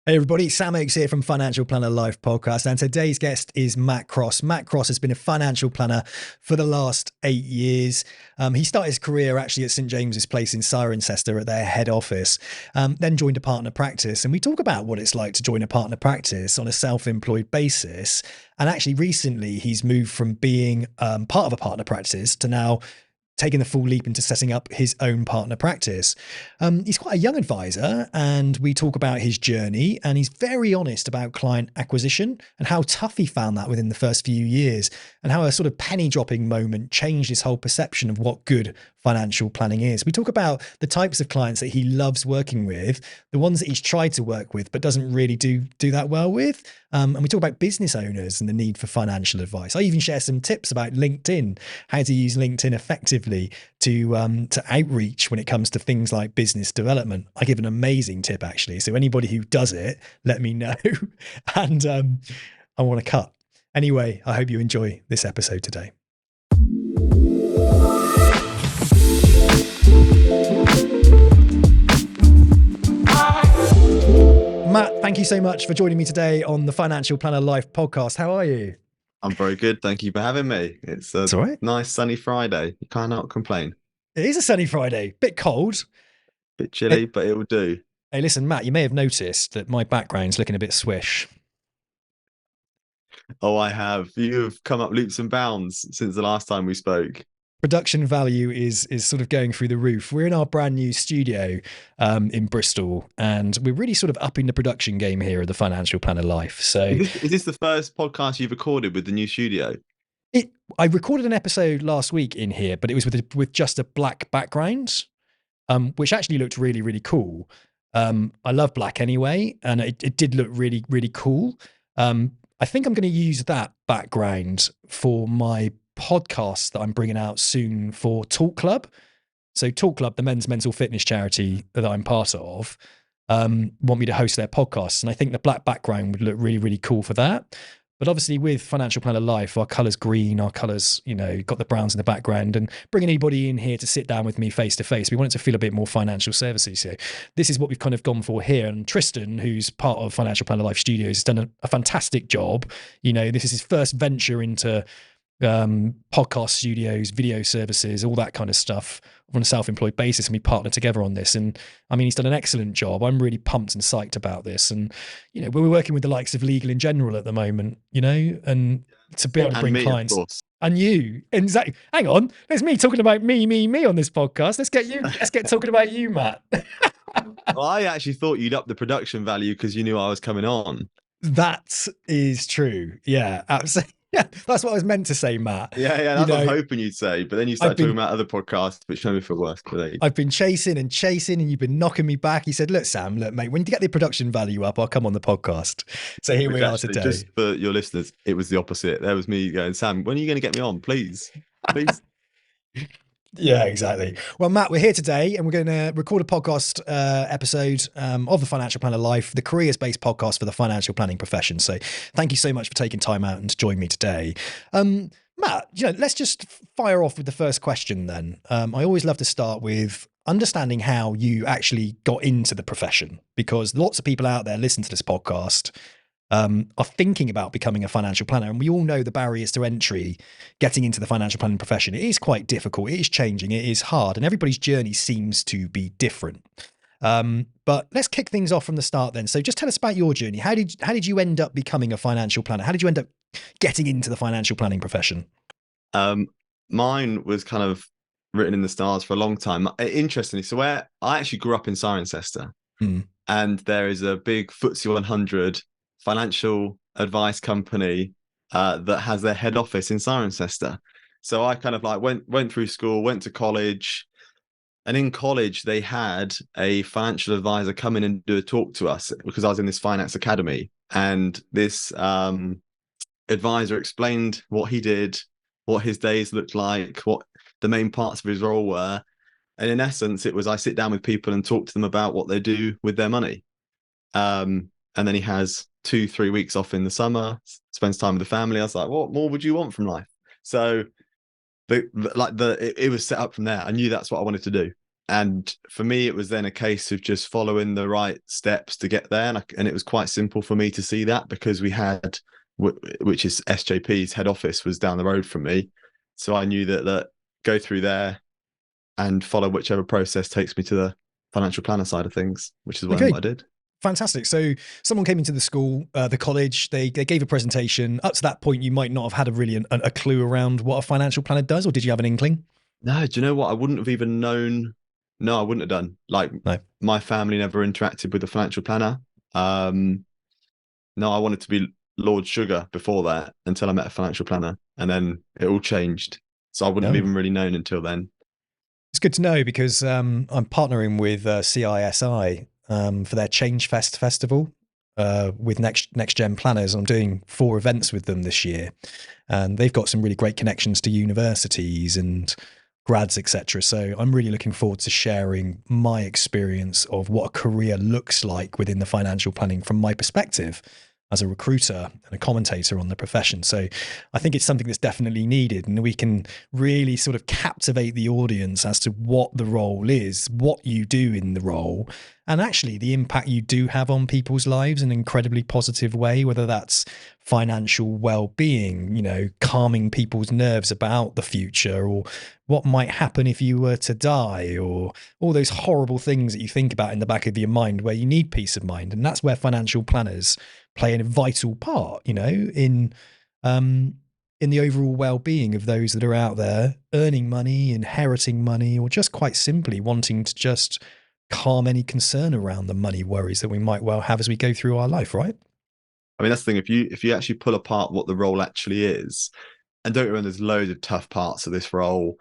Hey everybody, Sam Oakes here from Financial Planner Life podcast, and today's guest is Matt Cross. Matt Cross has been a financial planner for the last 8 years. He started his career actually at St James's Place in Cirencester at their head office, then joined a partner practice. And we talk about what it's like to join a partner practice on a self-employed basis. And actually recently he's moved from being part of a partner practice to now taking the full leap into setting up his own partner practice. He's quite a young advisor, and we talk about his journey, and he's very honest about client acquisition and how tough he found that within the first few years, and how a sort of penny dropping moment changed his whole perception of what good financial planning is. We talk about the types of clients that he loves working with, the ones that he's tried to work with but doesn't really do that well with. And we talk about business owners and the need for financial advice. I even share some tips about LinkedIn, how to use LinkedIn effectively to outreach when it comes to things like business development. I give an amazing tip actually. So anybody who does it, let me know. And I want to cut. Anyway, I hope you enjoy this episode today. Matt, thank you so much for joining me today on the Financial Planner Life podcast. How are you? I'm very good. Thank you for having me. It's a all right. Nice sunny Friday. You cannot complain. It is a sunny Friday, bit cold. Bit chilly, but it will do. Hey, listen, Matt, you may have noticed that my background's looking a bit swish. Oh, I have. You've come up leaps and bounds since the last time we spoke. Production value is sort of going through the roof. We're in our brand new studio in Bristol, and we're really sort of upping the production game here at the Financial Planner Life. So is this the first podcast you've recorded with the new studio? I recorded an episode last week in here, but it was with just a black background, which actually looked really, really cool. I love black anyway, and it did look really, really cool. I think I'm going to use that background for my podcast that I'm bringing out soon for Talk Club. So Talk Club, the men's mental fitness charity that I'm part of, want me to host their podcasts. And I think the black background would look really, really cool for that. But obviously with Financial Planner Life, our colour's green, our colours, got the browns in the background, and bringing anybody in here to sit down with me face to face, we want it to feel a bit more financial servicey. So this is what we've kind of gone for here. And Tristan, who's part of Financial Planner Life Studios, has done a fantastic job. This is his first venture into podcast studios, video services, all that kind of stuff on a self-employed basis, and we partner together on this. And I mean, he's done an excellent job. I'm really pumped and psyched about this. And we're working with the likes of Legal in General at the moment, and to be able to bring clients and you, and exactly. Hang on, there's me talking about me on this podcast. Let's get talking about you, Matt. Well, I actually thought you'd up the production value because you knew I was coming on. That is true. Yeah, absolutely. Yeah, that's what I was meant to say, Matt. Yeah, that's what I'm hoping you'd say. But then you started talking about other podcasts, which made me feel worse today. I've been chasing, and you've been knocking me back. You said, look, Sam, mate, when you get the production value up, I'll come on the podcast. So here we are today. Just for your listeners, it was the opposite. There was me going, Sam, when are you going to get me on? Please. Yeah, exactly. Well, Matt, we're here today and we're going to record a podcast episode of the Financial Planner Life, the careers-based podcast for the financial planning profession. So thank you so much for taking time out and to join me today. Matt, let's just fire off with the first question then. I always love to start with understanding how you actually got into the profession, because lots of people out there listen to this podcast are thinking about becoming a financial planner. And we all know the barriers to entry getting into the financial planning profession. It is quite difficult. It is changing. It is hard. And everybody's journey seems to be different. But let's kick things off from the start then. So just tell us about your journey. How did you end up becoming a financial planner? How did you end up getting into the financial planning profession? Mine was kind of written in the stars for a long time. Interestingly, so where I actually grew up in Cirencester, and there is a big FTSE 100 financial advice company that has their head office in Cirencester. So I kind of went through school, went to college, and in college they had a financial advisor come in and do a talk to us because I was in this finance academy, and this advisor explained what he did, what his days looked like, what the main parts of his role were. And in essence, it was I sit down with people and talk to them about what they do with their money. And then he has 2-3 weeks off in the summer, spends time with the family. I was like, what more would you want from life? So it was set up from there. I knew that's what I wanted to do. And for me, it was then a case of just following the right steps to get there. And it was quite simple for me to see that because we had, which is SJP's head office was down the road from me. So I knew that go through there and follow whichever process takes me to the financial planner side of things, which is what I did. Fantastic. So someone came into the school, the college, they gave a presentation. Up to that point, you might not have had a clue around what a financial planner does, or did you have an inkling? No, do you know what? I wouldn't have even known. No, I wouldn't have done. Like no. My family never interacted with a financial planner. No, I wanted to be Lord Sugar before that until I met a financial planner, and then it all changed. So I wouldn't have even really known until then. It's good to know because I'm partnering with CISI for their Change Fest festival with Next Gen Planners. I'm doing 4 events with them this year, and they've got some really great connections to universities and grads, etc. So I'm really looking forward to sharing my experience of what a career looks like within the financial planning from my perspective as a recruiter and a commentator on the profession. So I think it's something that's definitely needed, and we can really sort of captivate the audience as to what the role is, what you do in the role, and actually the impact you do have on people's lives in an incredibly positive way, whether that's financial well-being, you know, calming people's nerves about the future, or what might happen if you were to die, or all those horrible things that you think about in the back of your mind where you need peace of mind. And that's where financial planners play a vital part, you know, in the overall well-being of those that are out there earning money, inheriting money, or just quite simply wanting to just calm any concern around the money worries that we might well have as we go through our life, right? I mean, that's the thing. If you actually pull apart what the role actually is, and don't get me wrong, there's loads of tough parts of this role,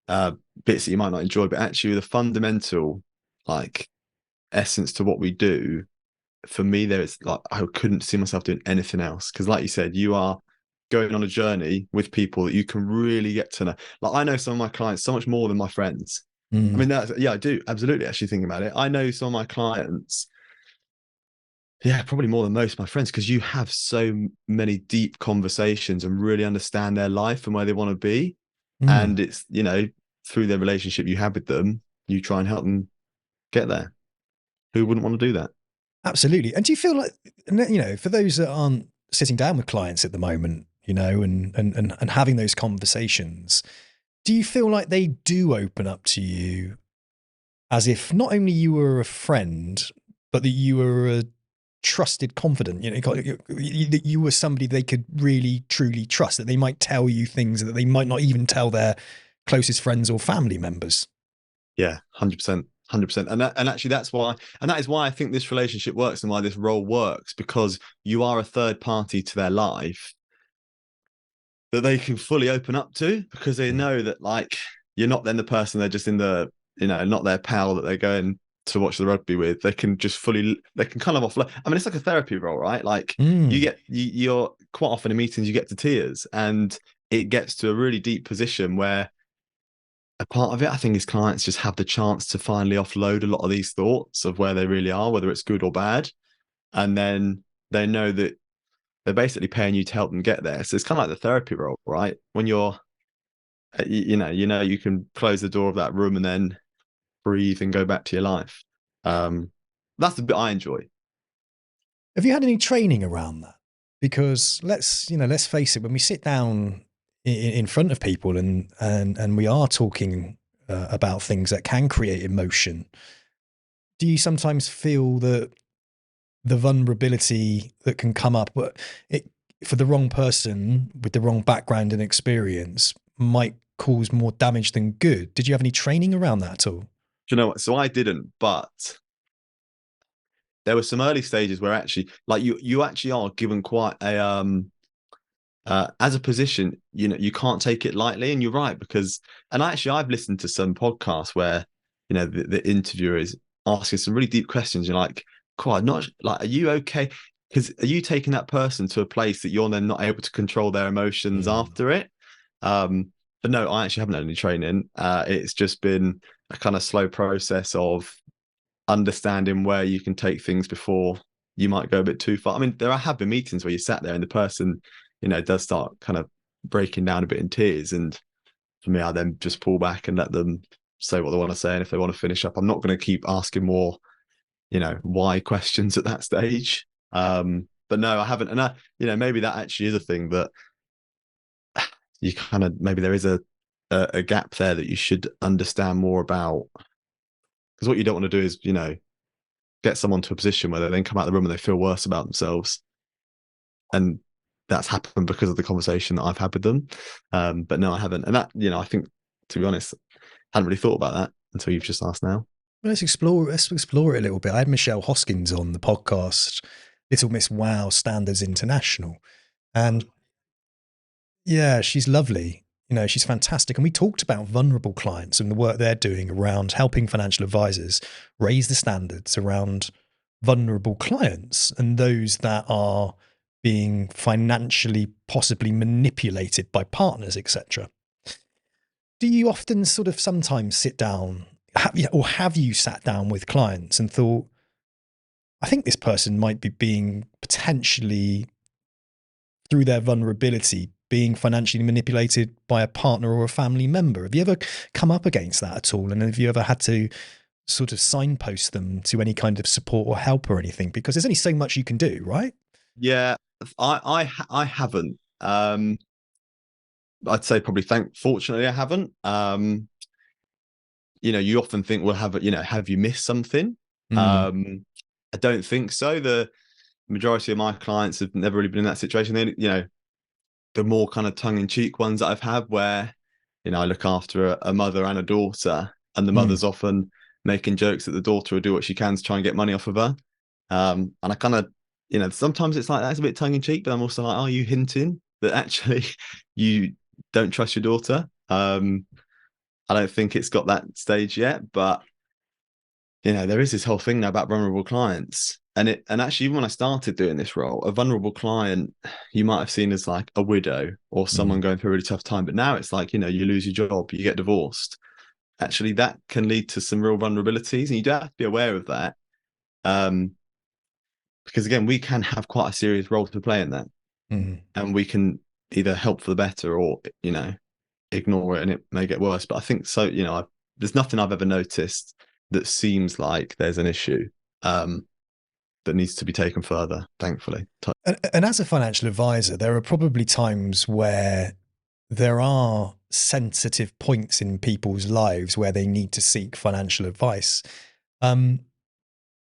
bits that you might not enjoy, but actually the fundamental like essence to what we do, for me, there is like I couldn't see myself doing anything else. Because like you said, you are going on a journey with people that you can really get to know. Like I know some of my clients so much more than my friends. I mean, I do absolutely actually think about it. I know some of my clients, probably more than most of my friends, because you have so many deep conversations and really understand their life and where they want to be. And it's, you know, through the relationship you have with them, you try and help them get there. Who wouldn't want to do that? Absolutely. And do you feel like, you know, for those that aren't sitting down with clients at the moment, you know, and having those conversations, do you feel like they do open up to you as if not only you were a friend, but that you were a trusted confidant, you know, that you were somebody they could really truly trust, that they might tell you things that they might not even tell their closest friends or family members? Yeah, 100%. 100%. And actually that's why, and that is why I think this relationship works and why this role works, because you are a third party to their life that they can fully open up to, because they know that like you're not then the person they're just in the, you know, not their pal that they're going to watch the rugby with. They can just they can kind of offload. I mean, it's like a therapy role, right? Like you're quite often in meetings, you get to tears, and it gets to a really deep position where a part of it, I think, is clients just have the chance to finally offload a lot of these thoughts of where they really are, whether it's good or bad. And then they know that they're basically paying you to help them get there. So it's kind of like the therapy role, right? When you're, you know, you can close the door of that room and then breathe and go back to your life. That's the bit I enjoy. Have you had any training around that? Because let's face it, when we sit down in front of people and we are talking about things that can create emotion, do you sometimes feel that the vulnerability that can come up, but for the wrong person with the wrong background and experience, might cause more damage than good? Did you have any training around that at all? Do you know what? So I didn't, but there were some early stages where actually, like you actually are given quite a as a position, you know, you can't take it lightly. And you're right, because, and actually I've listened to some podcasts where, you know, the interviewer is asking some really deep questions. You're like, quite not like, are you okay? Because are you taking that person to a place that you're then not able to control their emotions after it? But no, I actually haven't had any training. It's just been a kind of slow process of understanding where you can take things before you might go a bit too far. I mean, there have been meetings where you sat there and the person, you know, does start kind of breaking down a bit in tears. And for me, I then just pull back and let them say what they want to say, and if they want to finish up, I'm not going to keep asking more, why questions at that stage. But no, I haven't. And maybe that actually is a thing that you kind of, maybe there is a gap there that you should understand more about. Because what you don't want to do is, get someone to a position where they then come out of the room and they feel worse about themselves. And that's happened because of the conversation that I've had with them. But no, I haven't. And that, I think, to be honest, I hadn't really thought about that until you've just asked now. Well, let's explore it a little bit. I had Michelle Hoskins on the podcast, Little Miss Wow Standards International. And yeah, she's lovely. She's fantastic. And we talked about vulnerable clients and the work they're doing around helping financial advisors raise the standards around vulnerable clients and those that are being financially possibly manipulated by partners, etc. Do you often sort of sometimes sit down, have you sat down with clients and thought, I think this person might be being potentially, through their vulnerability, being financially manipulated by a partner or a family member? Have you ever come up against that at all? And have you ever had to sort of signpost them to any kind of support or help or anything? Because there's only so much you can do, right? Yeah, I haven't. I'd say probably fortunately I haven't. You often think, well, have you missed something? I don't think so. The majority of my clients have never really been in that situation. They, the more kind of tongue-in-cheek ones that I've had where, I look after a mother and a daughter, and the mother's often making jokes that the daughter will do what she can to try and get money off of her. And I kind of, sometimes it's like, that's a bit tongue-in-cheek, but I'm also like, are you hinting that actually you don't trust your daughter? I don't think it's got that stage yet, but there is this whole thing now about vulnerable clients. And actually, even when I started doing this role, a vulnerable client you might have seen as like a widow or someone going through a really tough time. But now it's like, you lose your job, you get divorced. Actually, that can lead to some real vulnerabilities, and you do have to be aware of that. Because again, we can have quite a serious role to play in that. And we can either help for the better or, ignore it and it may get worse. But I think so, there's nothing I've ever noticed that seems like there's an issue that needs to be taken further, thankfully. And as a financial advisor, there are probably times where there are sensitive points in people's lives where they need to seek financial advice. Do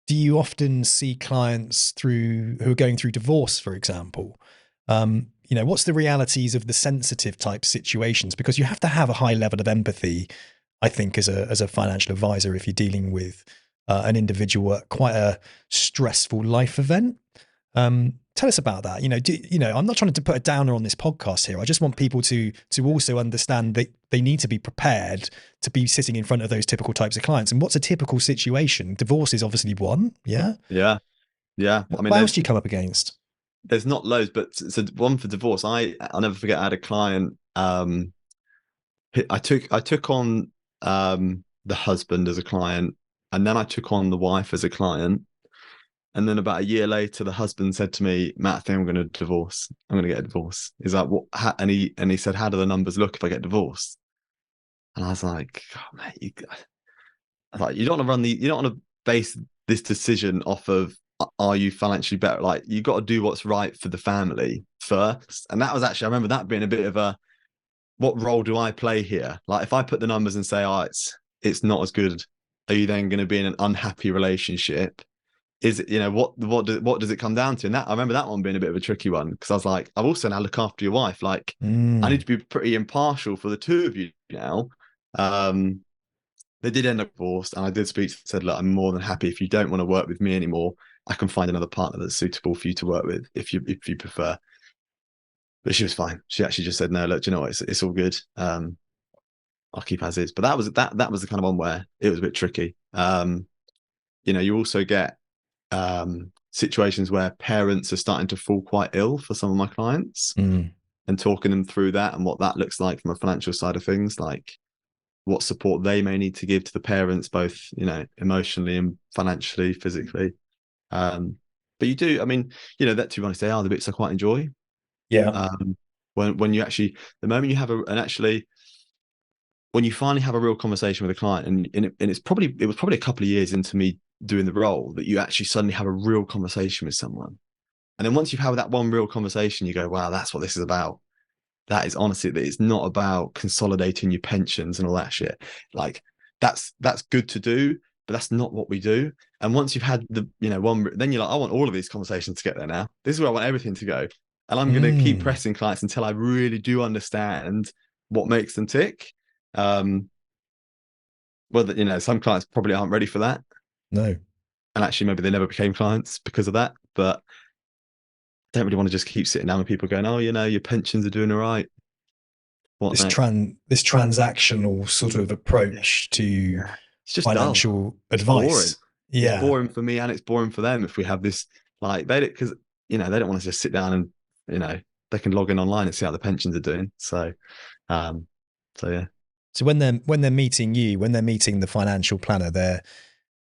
you often see clients who are going through divorce, for example? What's the realities of the sensitive type situations? Because you have to have a high level of empathy, I think, as a financial advisor if you're dealing with an individual at quite a stressful life event. Tell us about that. I'm not trying to put a downer on this podcast here. I just want people to also understand that they need to be prepared to be sitting in front of those typical types of clients. And what's a typical situation? Divorce is obviously one. Yeah. Yeah. Yeah. What else do you come up against? There's not loads, but so one for divorce. I'll never forget. I had a client. I took on the husband as a client, and then I took on the wife as a client. And then about a year later, the husband said to me, "Matt, I think I'm going to divorce. I'm going to get a divorce." He's like, "What?" And he said, "How do the numbers look if I get divorced?" And I was like, "Oh, mate, you don't want to you don't want to base this decision off of, are you financially better? Like, you got to do what's right for the family first." And that was actually, I remember that being a bit of a, what role do I play here? Like, if I put the numbers and say, "Oh, it's not as good," are you then going to be in an unhappy relationship? Is it, what does it come down to? And that, I remember that one being a bit of a tricky one, because I was like, I've also now look after your wife. Like, I need to be pretty impartial for the two of you now. They did end up divorced, and I did speak to them, said, "Look, I'm more than happy if you don't want to work with me anymore. I can find another partner that's suitable for you to work with if you prefer." But she was fine. She actually just said, "No, look, it's all good. I'll keep as is." But that was the kind of one where it was a bit tricky. You also get situations where parents are starting to fall quite ill for some of my clients, and talking them through that and what that looks like from a financial side of things, like what support they may need to give to the parents, both, emotionally and financially, physically. But you do, that, to be honest, they are the bits I quite enjoy. Yeah. When you actually, the moment you have an actually, when you finally have a real conversation with a client, and it was probably a couple of years into me doing the role that you actually suddenly have a real conversation with someone. And then once you've had that one real conversation, you go, wow, that's what this is about. That is honestly, that it's not about consolidating your pensions and all that shit. Like that's good to do, but that's not what we do. And once you've had the, one, then you're like, I want all of these conversations to get there now. This is where I want everything to go. And I'm going to keep pressing clients until I really do understand what makes them tick. Well, some clients probably aren't ready for that. No. And actually, maybe they never became clients because of that. But I don't really want to just keep sitting down with people going, oh, your pensions are doing all right. This transactional sort of approach to it's just financial advice. Yeah. It's boring for me and it's boring for them if we have this, like, because, they don't want to just sit down and, they can log in online and see how the pensions are doing. So yeah. So when they're meeting you, when they're meeting the financial planner,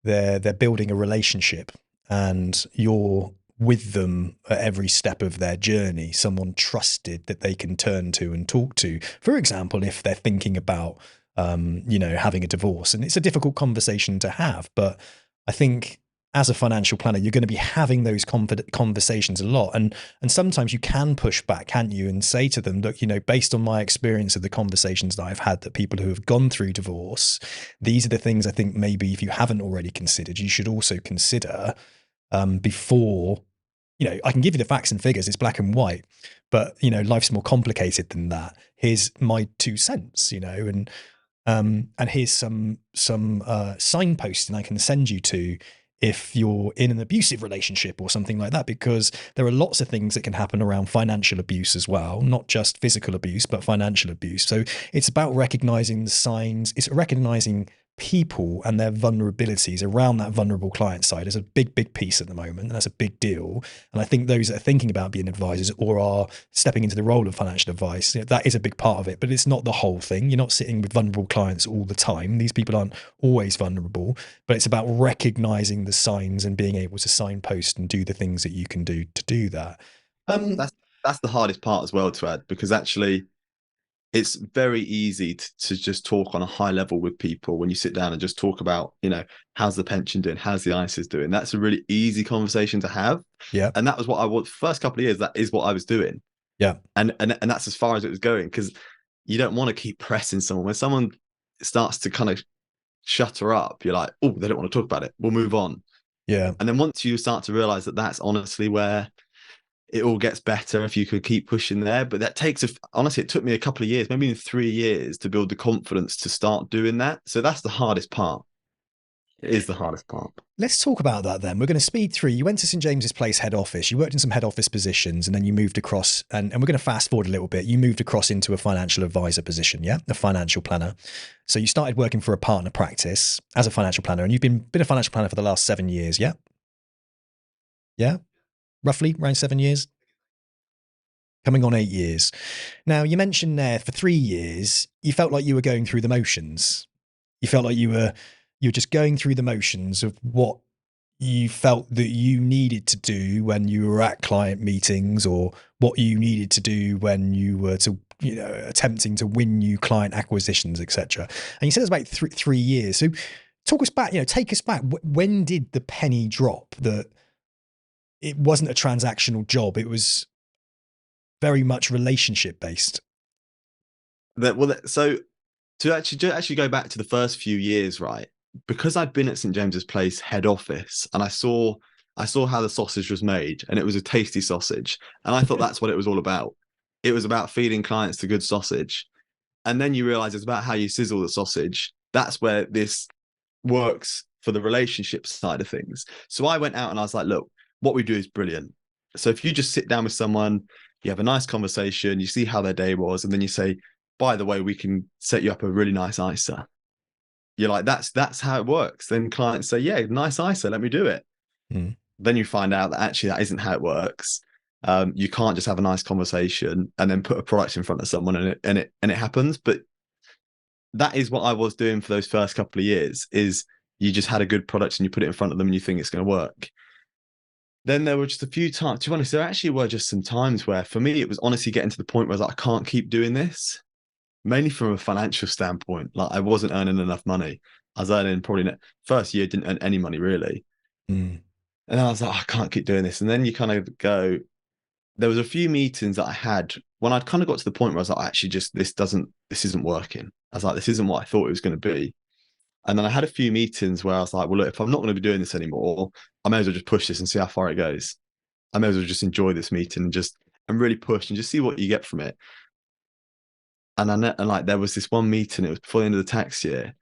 they're building a relationship, and you're with them at every step of their journey, someone trusted that they can turn to and talk to. For example, if they're thinking about, having a divorce, and it's a difficult conversation to have, but I think as a financial planner, you're going to be having those conversations a lot. And sometimes you can push back, can't you? And say to them, look, based on my experience of the conversations that I've had, that people who have gone through divorce, these are the things I think maybe if you haven't already considered, you should also consider before, I can give you the facts and figures, it's black and white, but, life's more complicated than that. Here's my 2 cents, and here's some signposting I can send you to if you're in an abusive relationship or something like that, because there are lots of things that can happen around financial abuse as well, not just physical abuse, but financial abuse. So it's about recognizing the signs. It's recognizing people and their vulnerabilities around that vulnerable client side is a big piece at the moment, and that's a big deal. And I think those that are thinking about being advisors or are stepping into the role of financial advice, that is a big part of it, but it's not the whole thing. You're not sitting with vulnerable clients all the time. These people aren't always vulnerable, but it's about recognizing the signs and being able to signpost and do the things that you can do to do that. That's the hardest part as well to add, because actually it's very easy to just talk on a high level with people when you sit down and just talk about, how's the pension doing? How's the ISAs doing? That's a really easy conversation to have. Yeah. And that was what I was first couple of years. That is what I was doing. Yeah. And that's as far as it was going, because you don't want to keep pressing someone. When someone starts to kind of shut her up, you're like, oh, they don't want to talk about it. We'll move on. Yeah. And then once you start to realize that that's honestly where it all gets better, if you could keep pushing there. But that takes, honestly, it took me a couple of years, maybe even 3 years, to build the confidence to start doing that. So that's the hardest part. It is the hardest part. Let's talk about that then. We're going to speed through. You went to St. James's Place head office. You worked in some head office positions, and then you moved across, and we're going to fast forward a little bit. You moved across into a financial advisor position, yeah? A financial planner. So you started working for a partner practice as a financial planner, and you've been a financial planner for the last 7 years, yeah? Yeah? Roughly around 7 years? Coming on 8 years. Now, you mentioned there for 3 years, you felt like you were going through the motions. You felt like you were just going through the motions of what you felt that you needed to do when you were at client meetings, or what you needed to do when you were attempting to win new client acquisitions, etc. And you said it's about 3 years. So talk us back, take us back. When did the penny drop that it wasn't a transactional job? It was very much relationship based. So to actually go back to the first few years, right? Because I'd been at St. James's Place head office, and I saw how the sausage was made, and it was a tasty sausage. And I thought that's what it was all about. It was about feeding clients to good sausage. And then you realize it's about how you sizzle the sausage. That's where this works for the relationship side of things. So I went out and I was like, look, what we do is brilliant. So if you just sit down with someone, you have a nice conversation, you see how their day was, and then you say, by the way, we can set you up a really nice ISA. You're like, that's how it works. Then clients say, yeah, nice ISA, let me do it. Then you find out that actually that isn't how it works. You can't just have a nice conversation and then put a product in front of someone and it happens. But that is what I was doing for those first couple of years, is you just had a good product and you put it in front of them and you think it's going to work. Then there were just a few times, to be honest, there actually were just some times where for me, it was honestly getting to the point where I was like, I can't keep doing this. mainly from a financial standpoint. Like I wasn't earning enough money. I was earning probably first year didn't earn any money really. Mm. And I was like, I can't keep doing this. And then you kind of go, there was a few meetings that I had when I'd kind of got to the point where I was like, actually, just this isn't working. I was like, this isn't what I thought it was going to be. And then I had a few meetings where I was like, well, look, if I'm not going to be doing this anymore, I may as well just push this and see how far it goes. I may as well just enjoy this meeting and really push and just see what you get from it. And like there was this one meeting, it was before the end of the tax year,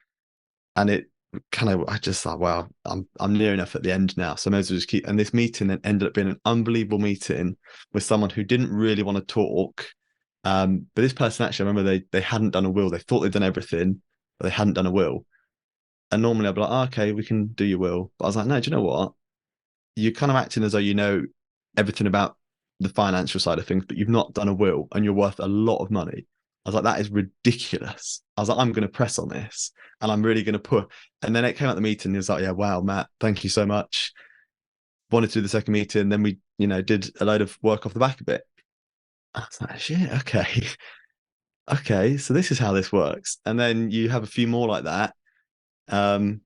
and it kind of I just thought, well, I'm near enough at the end now, so I may as well just keep. And this meeting then ended up being an unbelievable meeting with someone who didn't really want to talk. But this person actually, I remember they hadn't done a will. They thought they'd done everything, but they hadn't done a will. And normally I'd be like, oh, okay, we can do your will. But I was like, no, do you know what? You're kind of acting as though you know everything about the financial side of things, but you've not done a will and you're worth a lot of money. I was like, that is ridiculous. I was like, I'm going to press on this and I'm really going to put. And then it came out the meeting. He was like, yeah, wow, Matt, thank you so much. Wanted to do the second meeting. Then we, did a load of work off the back of it. I was like, shit, okay. Okay, so this is how this works. And then you have a few more like that. And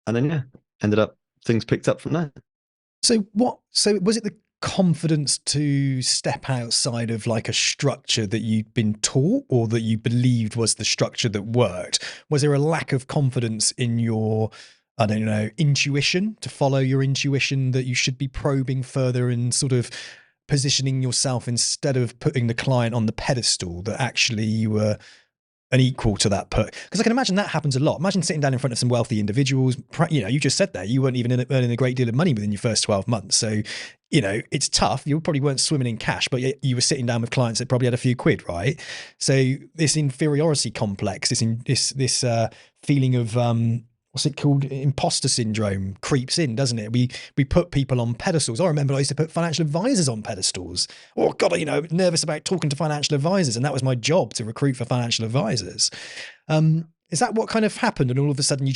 then, yeah, ended up, things picked up from there. So was it the confidence to step outside of like a structure that you'd been taught or that you believed was the structure that worked? Was there a lack of confidence in your, I don't know, intuition, to follow your intuition, that you should be probing further and sort of positioning yourself instead of putting the client on the pedestal, that actually you were an equal to that because I can imagine that happens a lot. Imagine sitting down in front of some wealthy individuals. You just said there you weren't even earning a great deal of money within your first 12 months. So, it's tough. You probably weren't swimming in cash, but you were sitting down with clients that probably had a few quid, right? So this inferiority complex, this feeling of what's it called? Imposter syndrome creeps in, doesn't it? We put people on pedestals. I remember I used to put financial advisors on pedestals. Oh God, nervous about talking to financial advisors, and that was my job, to recruit for financial advisors. Is that what kind of happened? And all of a sudden,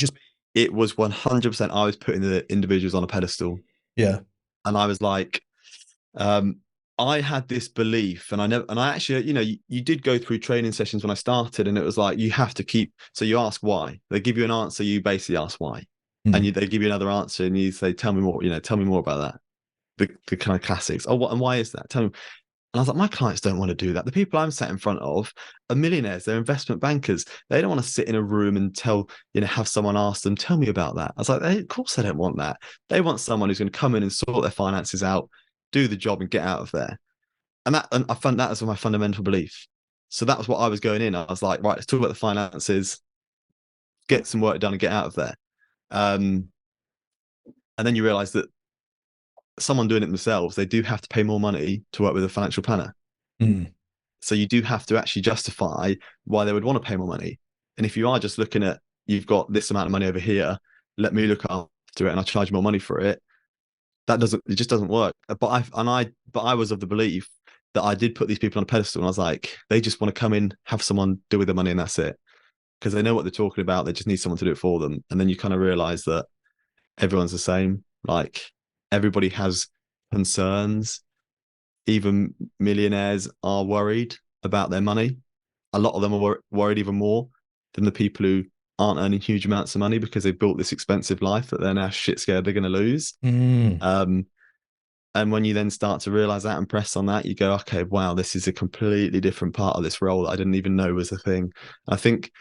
it was 100%. I was putting the individuals on a pedestal. Yeah, and I was like, I had this belief, and I actually, you did go through training sessions when I started, and it was like, you have to keep, so you ask why. They give you an answer, you basically ask why. And they give you another answer, and you say, tell me more, tell me more about that. The kind of classics. Oh, what, and why is that? Tell me. And I was like, my clients don't want to do that. The people I'm sat in front of are millionaires. They're investment bankers. They don't want to sit in a room and have someone ask them, tell me about that. I was like, of course they don't want that. They want someone who's going to come in and sort their finances out, do the job and get out of there. And I found that as my fundamental belief. So that was what I was going in. I was like, right, let's talk about the finances, get some work done and get out of there. And then you realize that someone doing it themselves, they do have to pay more money to work with a financial planner. So you do have to actually justify why they would want to pay more money. And if you are just looking at, you've got this amount of money over here, let me look after it and I'll charge more money for it, it just doesn't work. But I was of the belief that I did put these people on a pedestal, and I was like, they just want to come in, have someone deal with the money, and that's it. Because they know what they're talking about. They just need someone to do it for them. And then you kind of realize that everyone's the same. Like, everybody has concerns. Even millionaires are worried about their money. A lot of them are worried even more than the people who aren't earning huge amounts of money, because they've built this expensive life that they're now shit scared they're going to lose. And when you then start to realize that and press on that, you go, okay, wow, this is a completely different part of this role that I didn't even know was a thing. I think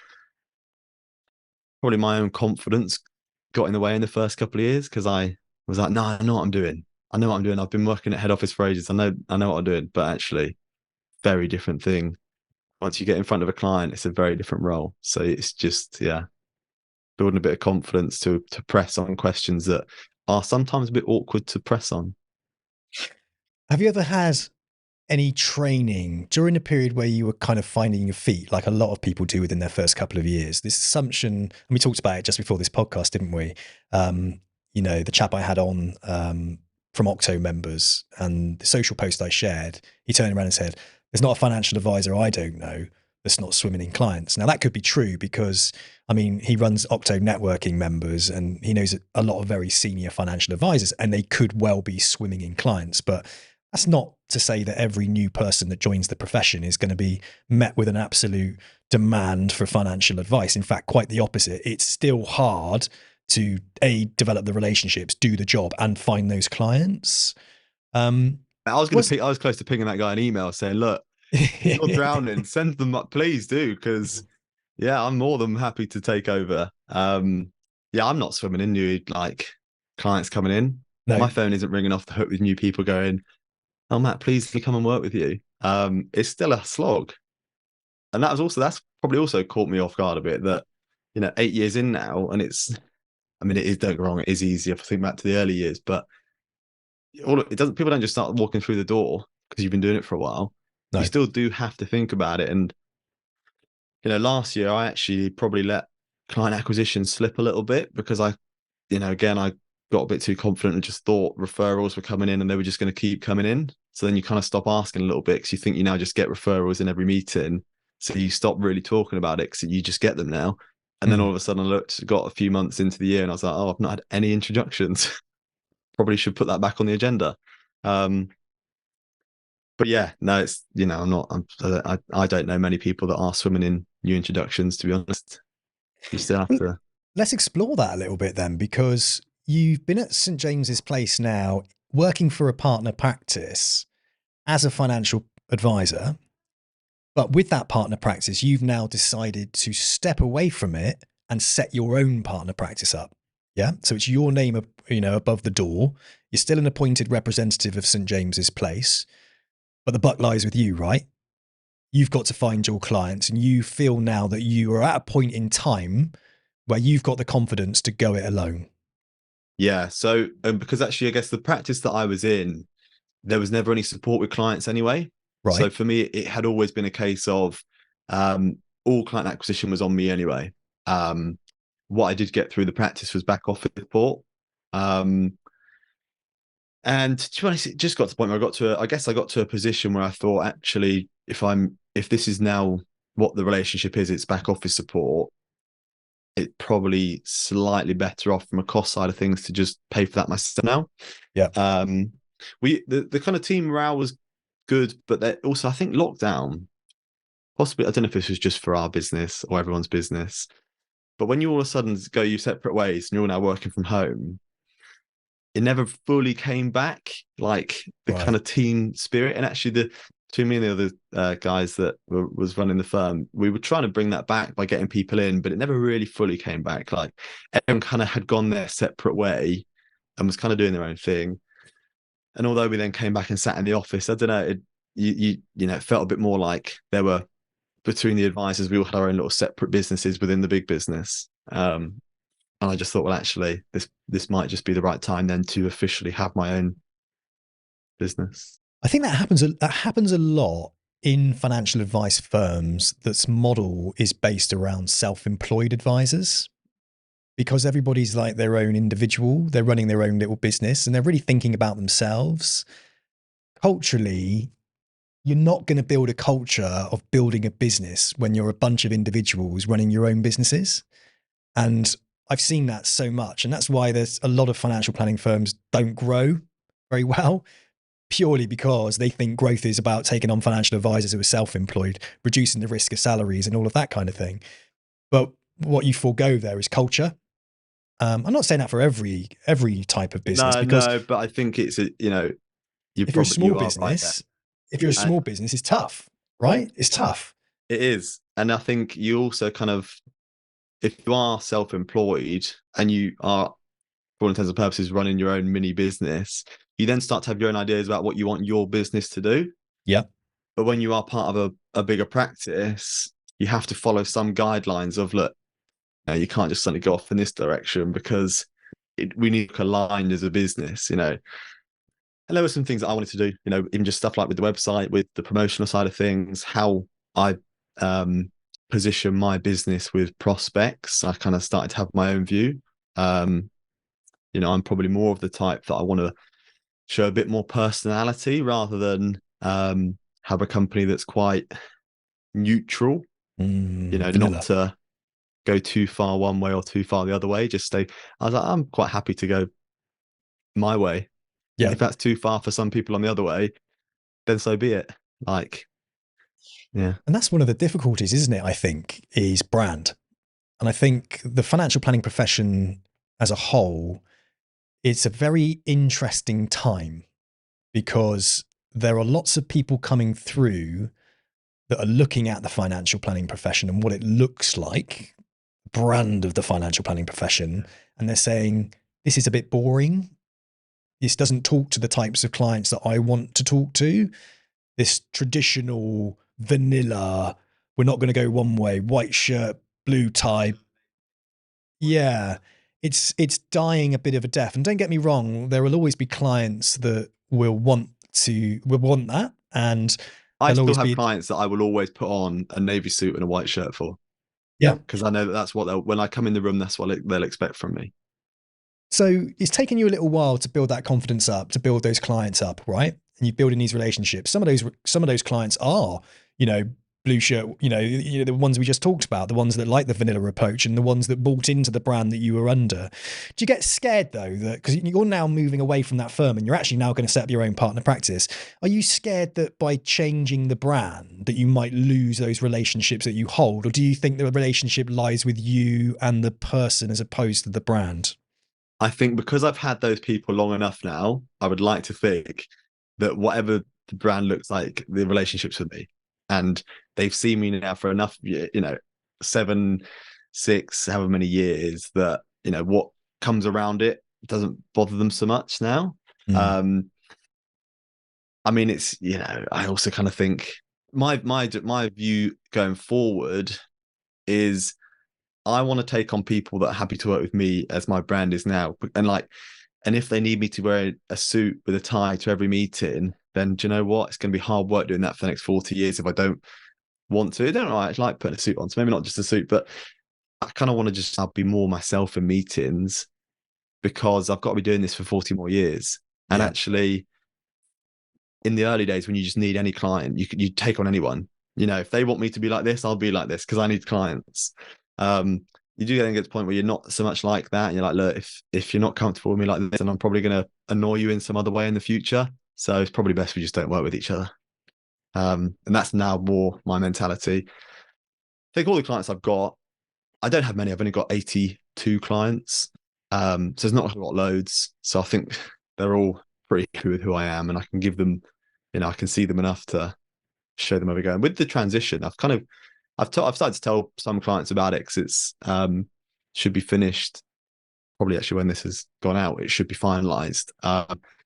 probably my own confidence got in the way in the first couple of years, because I was like, no, I know what I'm doing. I know what I'm doing. I've been working at head office for ages. I know what I'm doing. But actually, very different thing. Once you get in front of a client, it's a very different role. So it's just, building a bit of confidence to press on questions that are sometimes a bit awkward to press on. Have you ever had any training during a period where you were kind of finding your feet, like a lot of people do within their first couple of years? This assumption, and we talked about it just before this podcast, didn't we? The chap I had on from Octo members, and the social post I shared, he turned around and said, there's not a financial advisor I don't know that's not swimming in clients. Now that could be true, because he runs Octo networking members and he knows a lot of very senior financial advisors, and they could well be swimming in clients. But That's not to say that every new person that joins the profession is going to be met with an absolute demand for financial advice. In fact, quite the opposite. It's still hard to develop the relationships, do the job, and find those clients. I was close to pinging that guy an email saying, look, if you're drowning, send them up, please do, because yeah, I'm more than happy to take over. Yeah, I'm not swimming in new like clients coming in. No. My phone isn't ringing off the hook with new people going, oh Matt, please let me come and work with you. It's still a slog. And that's probably also caught me off guard a bit that, 8 years in now, and it is, don't get me wrong, it is easier if I think back to the early years, but people don't just start walking through the door because you've been doing it for a while. No. You still do have to think about it. And last year I actually probably let client acquisition slip a little bit because I got a bit too confident and just thought referrals were coming in and they were just going to keep coming in. So then you kind of stop asking a little bit because you think you now just get referrals in every meeting. So you stop really talking about it because you just get them now. And then all of a sudden I got a few months into the year and I was like, oh, I've not had any introductions. Probably should put that back on the agenda. But yeah, no, it's, I don't know many people that are swimming in new introductions, to be honest. You still have to. Let's explore that a little bit then, because you've been at St. James's Place now, working for a partner practice as a financial advisor. But with that partner practice, you've now decided to step away from it and set your own partner practice up. Yeah. So it's your name, above the door. You're still an appointed representative of St. James's Place, but the buck lies with you, right? You've got to find your clients, and you feel now that you are at a point in time where you've got the confidence to go it alone. Yeah. So, because actually, I guess the practice that I was in, there was never any support with clients anyway. Right. So for me, it had always been a case of all client acquisition was on me anyway. What I did get through the practice was back office support. And to be honest, it just got to the point where I got to a position where I thought, actually, if this is now what the relationship is, it's back office support, it's probably slightly better off from a cost side of things to just pay for that myself now. Yeah. The kind of team morale was good, but also I think lockdown, possibly, I don't know if this was just for our business or everyone's business, but when you all of a sudden go your separate ways and you're now working from home, it never fully came back, like the kind of team spirit. And actually, between me and the other guys that was running the firm, we were trying to bring that back by getting people in, but it never really fully came back. Like everyone kind of had gone their separate way and was kind of doing their own thing. And although we then came back and sat in the office, I don't know, it felt a bit more like there were, between the advisors, we all had our own little separate businesses within the big business. And I just thought, well, actually, this might just be the right time then to officially have my own business. I think that happens a lot in financial advice firms. That's model is based around self-employed advisors, because everybody's like their own individual. They're running their own little business and they're really thinking about themselves. Culturally, you're not going to build a culture of building a business when you're a bunch of individuals running your own businesses. And I've seen that so much. And that's why there's a lot of financial planning firms don't grow very well, purely because they think growth is about taking on financial advisors who are self-employed, reducing the risk of salaries and all of that kind of thing. But what you forego there is culture. I'm not saying that for every type of business. No, but I think it's if you're a small business, if you're a small business, it's tough, right? It's tough. It is. And I think you also kind of, if you are self-employed and you are, for all intents and purposes, running your own mini business, you then start to have your own ideas about what you want your business to do. Yeah. But when you are part of a bigger practice, you have to follow some guidelines of, look, you can't just suddenly go off in this direction because we need to align as a business, And there were some things that I wanted to do, even just stuff like with the website, with the promotional side of things, how I position my business with prospects. I kind of started to have my own view. I'm probably more of the type that I want to show a bit more personality rather than have a company that's quite neutral, not to go too far one way or too far the other way. Just stay. I was like, I'm quite happy to go my way. Yeah. If that's too far for some people on the other way, then so be it. Like, yeah. And that's one of the difficulties, isn't it? I think is brand. And I think the financial planning profession as a whole, it's a very interesting time because there are lots of people coming through that are looking at the financial planning profession and what it looks like, brand of the financial planning profession, and they're saying, this is a bit boring. This doesn't talk to the types of clients that I want to talk to. This traditional vanilla, we're not going to go one way, white shirt, blue tie. Yeah, it's dying a bit of a death. And don't get me wrong, there will always be clients that will want that, and I there'll still always have be clients that I will always put on a navy suit and a white shirt for. yeah. Because I know that's what when I come in the room, that's what they'll expect from me. So it's taken you a little while to build that confidence up, to build those clients up, right? And you're building these relationships. Some of those clients are, blue shirt, the ones we just talked about, the ones that like the vanilla approach and the ones that bought into the brand that you were under. Do you get scared though that because you're now moving away from that firm and you're actually now going to set up your own partner practice? Are you scared that by changing the brand that you might lose those relationships that you hold? Or do you think the relationship lies with you and the person as opposed to the brand? I think because I've had those people long enough now, I would like to think that whatever the brand looks like, the relationships with me, and they've seen me now for enough, 7, 6, however many years that, what comes around it doesn't bother them so much now. I mean, it's, I also kind of think my view going forward is I want to take on people that are happy to work with me as my brand is now. And if they need me to wear a suit with a tie to every meeting, then do you know what? It's going to be hard work doing that for the next 40 years if I don't want to. I don't know. I like putting a suit on. So maybe not just a suit, but I kind of want to just be more myself in meetings because I've got to be doing this for 40 more years. And actually, in the early days when you just need any client, you take on anyone. If they want me to be like this, I'll be like this because I need clients. You do get to the point where you're not so much like that. And you're like, look, if you're not comfortable with me like this, then I'm probably going to annoy you in some other way in the future. So it's probably best we just don't work with each other. And that's now more my mentality. I think all the clients I've got, I don't have many. I've only got 82 clients. So there's not loads. So I think they're all pretty happy with who I am, and I can give them, I can see them enough to show them where we're going. With the transition, I've started to tell some clients about it because it's should be finished probably actually when this has gone out. It should be finalized.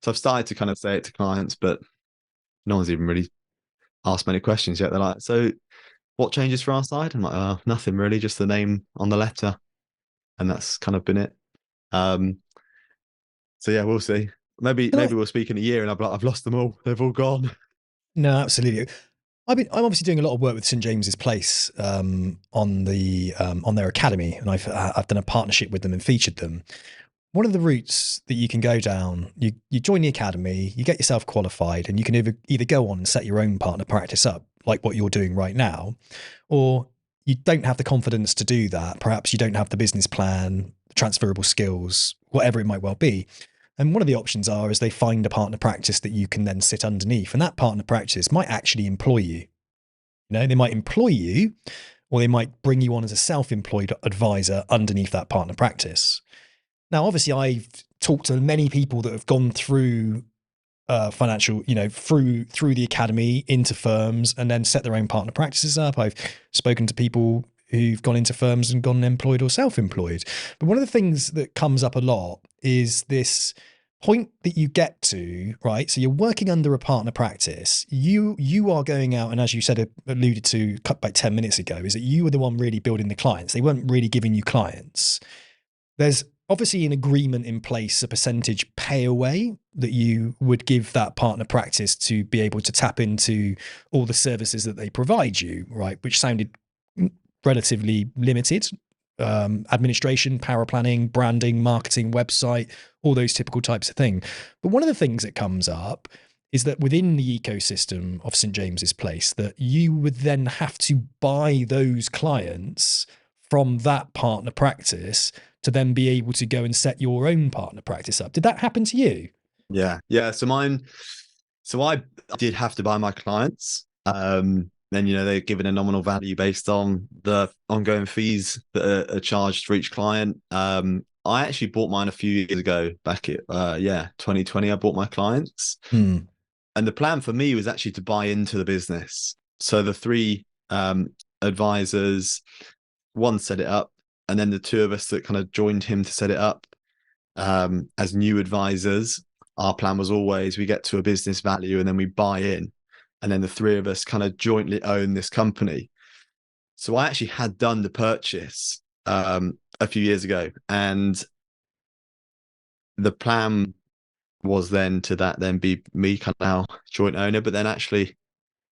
So I've started to kind of say it to clients, but no one's even really asked many questions yet. They're like, so what changes for our side? I'm like, nothing really, just the name on the letter. And that's kind of been it. So yeah, we'll see. Maybe we'll speak in a year and I've lost them all. They've all gone. No, absolutely. I'm obviously doing a lot of work with St James's Place on their academy, and I've done a partnership with them and featured them. One of the routes that you can go down, you join the academy, you get yourself qualified, and you can either go on and set your own partner practice up, like what you're doing right now, or you don't have the confidence to do that. Perhaps you don't have the business plan, transferable skills, whatever it might well be. And one of the options is they find a partner practice that you can then sit underneath. And that partner practice might actually employ you. They might employ you, or they might bring you on as a self-employed advisor underneath that partner practice. Now, obviously, I've talked to many people that have gone through financial, through the academy into firms and then set their own partner practices up. I've spoken to people who've gone into firms and gone employed or self-employed. But one of the things that comes up a lot is this point that you get to, right? So you're working under a partner practice. You are going out, and as you said, alluded to about 10 minutes ago, is that you were the one really building the clients. They weren't really giving you clients. There's obviously an agreement in place, a percentage pay away that you would give that partner practice to be able to tap into all the services that they provide you, right? Which sounded relatively limited. Administration, power planning, branding, marketing, website, all those typical types of thing. But one of the things that comes up is that within the ecosystem of St James's Place, that you would then have to buy those clients from that partner practice to then be able to go and set your own partner practice up. Did that happen to you? Yeah. So I did have to buy my clients. Then they're given a nominal value based on the ongoing fees that are charged for each client. I actually bought mine a few years ago, back at 2020. I bought my clients, Hmm. and the plan for me was actually to buy into the business. So the three advisors, one set it up, and then the two of us that kind of joined him to set it up as new advisors. Our plan was always we get to a business value and then we buy in, and then the three of us kind of jointly own this company. So I actually had done the purchase a few years ago, and the plan was then to that then be me kind of now joint owner. But then actually,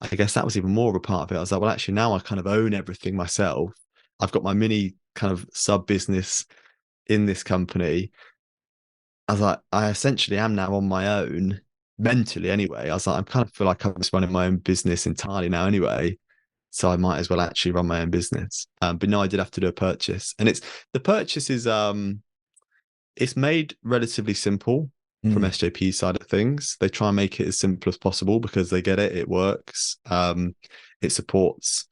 I guess that was even more of a part of it. I was like, well, actually, now I kind of own everything myself. I've got my mini kind of sub business in this company. I was like, I essentially am now on my own mentally anyway. I was like, I kind of feel like I'm just running my own business entirely now anyway. So I might as well actually run my own business. But no, I did have to do a purchase. And the purchase is it's made relatively simple from SJP's side of things. They try and make it as simple as possible because they get it, it works. It supports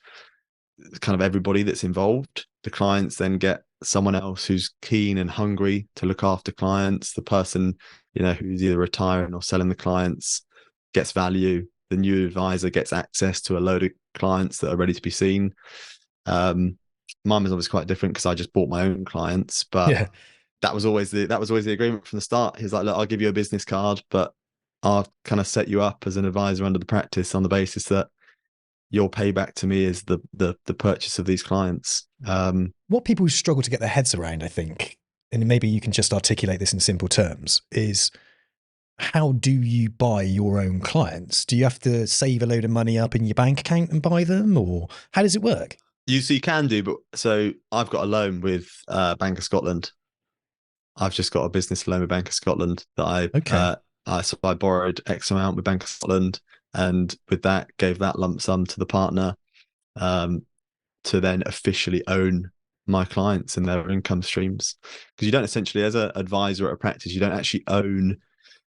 kind of everybody that's involved. The clients then get someone else who's keen and hungry to look after clients. The person, who's either retiring or selling the clients gets value. The new advisor gets access to a load of clients that are ready to be seen. Mine was obviously quite different because I just bought my own clients, but Yeah. that was always the agreement from the start. He's like, look, I'll give you a business card, but I'll kind of set you up as an advisor under the practice on the basis that your payback to me is the purchase of these clients. What people struggle to get their heads around, I think, and maybe you can just articulate this in simple terms, is how do you buy your own clients? Do you have to save a load of money up in your bank account and buy them, or how does it work? You can do, but so I've got a loan with Bank of Scotland. I've just got a business loan with Bank of Scotland that Okay. so I borrowed X amount with Bank of Scotland, and with that gave that lump sum to the partner to then officially own my clients and their income streams. Because you don't essentially, as an advisor at a practice, you don't actually own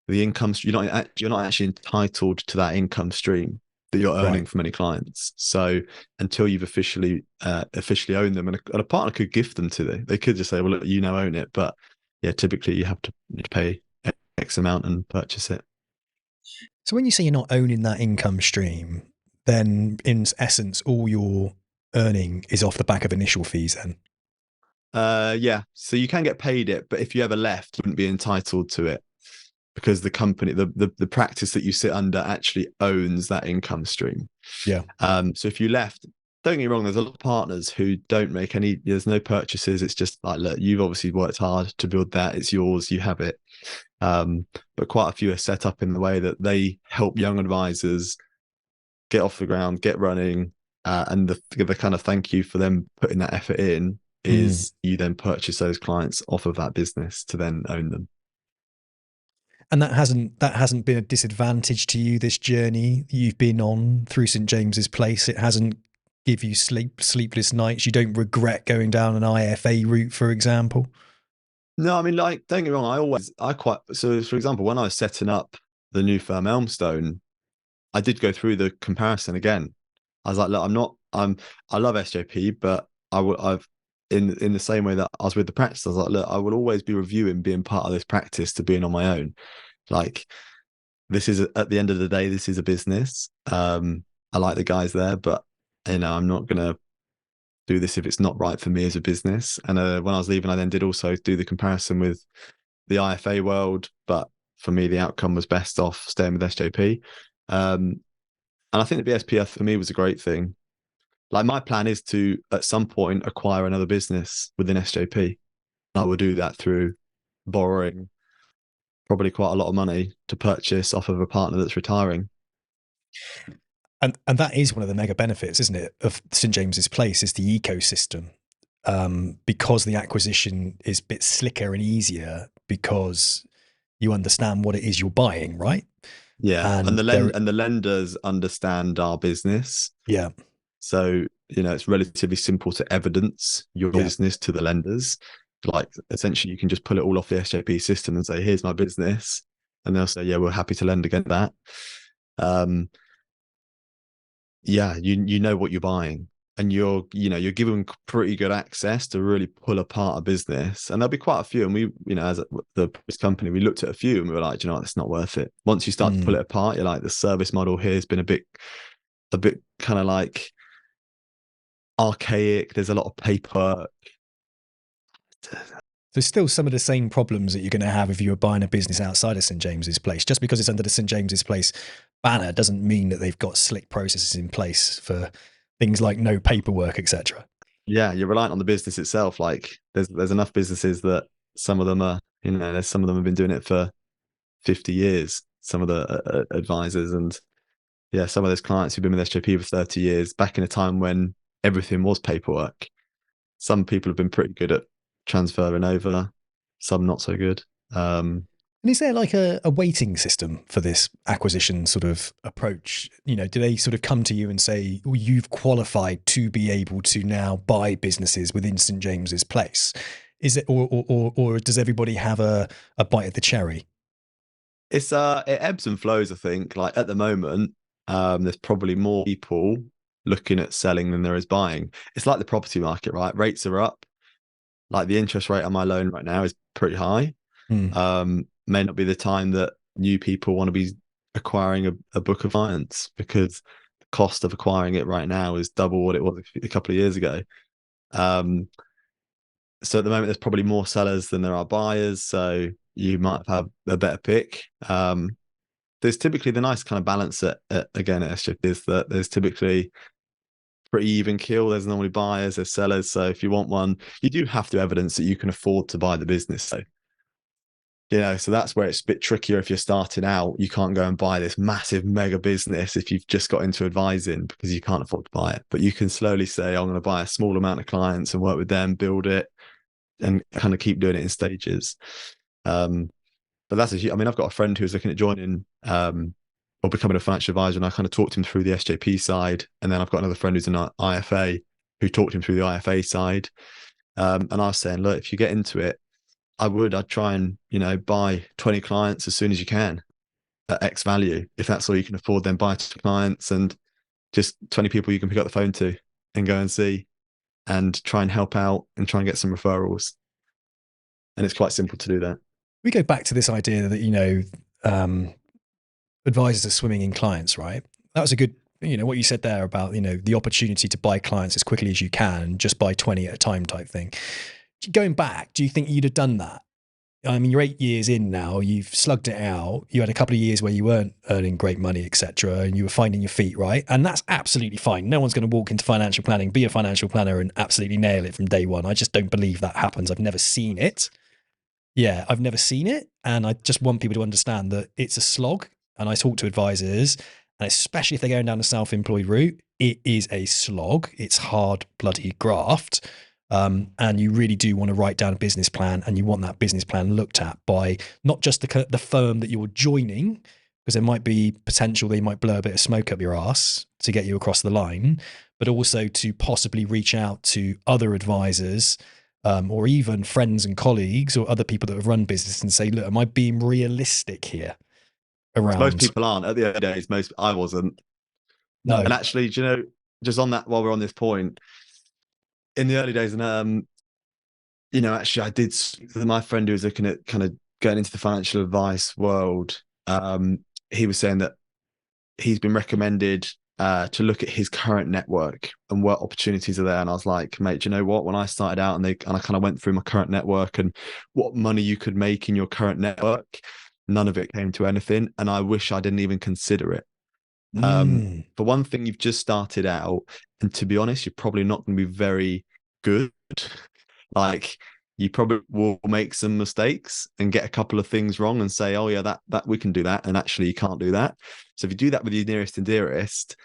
the income. You're not actually entitled to that income stream that you're earning Right. from any clients. So until you've officially owned them, and a partner could gift them to them, they could just say, well, look, you now own it. But yeah, typically you have to pay X amount and purchase it. So when you say you're not owning that income stream, then in essence, all your earning is off the back of initial fees then? Yeah. So you can get paid it, but if you ever left, you wouldn't be entitled to it because the company, the practice that you sit under actually owns that income stream. Yeah. So if you left, don't get me wrong, there's a lot of partners who don't make there's no purchases. It's just like, look, you've obviously worked hard to build that. It's yours. You have it. But quite a few are set up in the way that they help young advisors get off the ground, get running. And the kind of thank you for them putting that effort in is you then purchase those clients off of that business to then own them. And that hasn't been a disadvantage to you, this journey you've been on through St James's Place. It hasn't give you sleepless nights. You don't regret going down an IFA route, for example. No, I mean, like, don't get me wrong. So for example, when I was setting up the new firm Elmstone, I did go through the comparison again. I was like, look, I love SJP, but I've in the same way that I was with the practice, I was like, look, I will always be reviewing being part of this practice to being on my own. Like, this is at the end of the day, this is a business. I like the guys there, but I'm not gonna do this if it's not right for me as a business. And when I was leaving, I then did also do the comparison with the IFA world, but for me, the outcome was best off staying with SJP. And I think the BSPF for me was a great thing. Like, my plan is to at some point acquire another business within SJP. I will do that through borrowing probably quite a lot of money to purchase off of a partner that's retiring. And that is one of the mega benefits, isn't it, of St James's Place, is the ecosystem. Because the acquisition is a bit slicker and easier because you understand what it is you're buying, right? Yeah, and the lenders understand our business. Yeah. So it's relatively simple to evidence your business to the lenders. Like, essentially, you can just pull it all off the SJP system and say, "Here's my business. and they'll say, yeah, we're happy to lend against that. Yeah, you know what you're buying, and you're given pretty good access to really pull apart a business. And there'll be quite a few, and we, as the company, we looked at a few and we were like, you know what, it's not worth it. Once you start to pull it apart, you're like, the service model here has been a bit kind of like archaic. There's a lot of paperwork. There's still some of the same problems that you're going to have if you were buying a business outside of St. James's Place. Just because it's under the St. James's Place banner doesn't mean that they've got slick processes in place for things like no paperwork, etc. Yeah, you're reliant on the business itself. Like there's enough businesses that some of them are, there's some of them have been doing it for 50 years. Some of the advisors, and yeah, some of those clients who've been with SJP for 30 years, back in a time when everything was paperwork. Some people have been pretty good at transferring over, some not so good. And is there like a weighting system for this acquisition sort of approach? Do they sort of come to you and say, well, you've qualified to be able to now buy businesses within St. James's Place? Is it, or does everybody have a bite at the cherry? It ebbs and flows, I think. Like at the moment, there's probably more people looking at selling than there is buying. It's like the property market, right? Rates are up. Like the interest rate on my loan right now is pretty high. May not be the time that new people want to be acquiring a book of clients, because the cost of acquiring it right now is double what it was a couple of years ago. So at the moment, there's probably more sellers than there are buyers. So you might have a better pick. There's typically the nice kind of balance again at SJP is that there's typically pretty even keel. There's normally buyers, there's sellers. So if you want one, you do have to evidence that you can afford to buy the business. So, so that's where it's a bit trickier if you're starting out. You can't go and buy this massive mega business if you've just got into advising, because you can't afford to buy it. But you can slowly say, I'm going to buy a small amount of clients and work with them, build it, and kind of keep doing it in stages. But that's I've got a friend who's looking at joining or becoming a financial advisor, and I kind of talked him through the SJP side. And then I've got another friend who's an IFA who talked him through the IFA side. And I was saying, look, if you get into it, I'd try and, buy 20 clients as soon as you can at X value. If that's all you can afford, then buy 20 clients and just 20 people you can pick up the phone to and go and see, and try and help out and try and get some referrals. And it's quite simple to do that. We go back to this idea that, advisors are swimming in clients, right? That was a good, what you said there about, the opportunity to buy clients as quickly as you can, just buy 20 at a time type thing. Going back, do you think you'd have done that? I mean, you're 8 years in now, you've slugged it out. You had a couple of years where you weren't earning great money, etc., and you were finding your feet, right? And that's absolutely fine. No one's going to walk into financial planning, be a financial planner and absolutely nail it from day one. I just don't believe that happens. I've never seen it. Yeah, I've never seen it. And I just want people to understand that it's a slog. And I talk to advisors, and especially if they're going down the self-employed route, it is a slog. It's hard bloody graft. And you really do want to write down a business plan, and you want that business plan looked at by not just the firm that you're joining, because there might be potential they might blow a bit of smoke up your ass to get you across the line, but also to possibly reach out to other advisors, or even friends and colleagues or other people that have run business and say, look, am I being realistic here? Around most people aren't. At the early days, I wasn't. No. And actually, just on that, while we're on this point, in the early days, and actually, I did. My friend who was looking at kind of going into the financial advice world, he was saying that he's been recommended to look at his current network and what opportunities are there. And I was like, mate, do you know what? When I started out, and I kind of went through my current network and what money you could make in your current network, none of it came to anything, and I wish I didn't even consider it. For one thing, you've just started out, and to be honest, you're probably not going to be very good. Like, you probably will make some mistakes and get a couple of things wrong and say, oh yeah, that we can do that, and actually you can't do that. So if you do that with your nearest and dearest,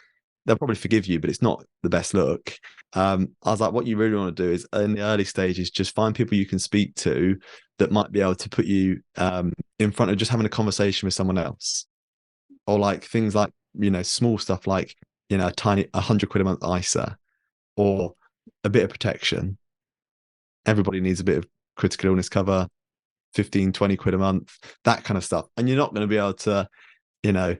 they'll probably forgive you, but it's not the best look. I was like, what you really want to do is, in the early stages, just find people you can speak to that might be able to put you in front of just having a conversation with someone else, or like things like, small stuff like, a tiny 100 quid a month ISA, or a bit of protection. Everybody needs a bit of critical illness cover, 15, 20 quid a month, that kind of stuff. And you're not going to be able to, you know,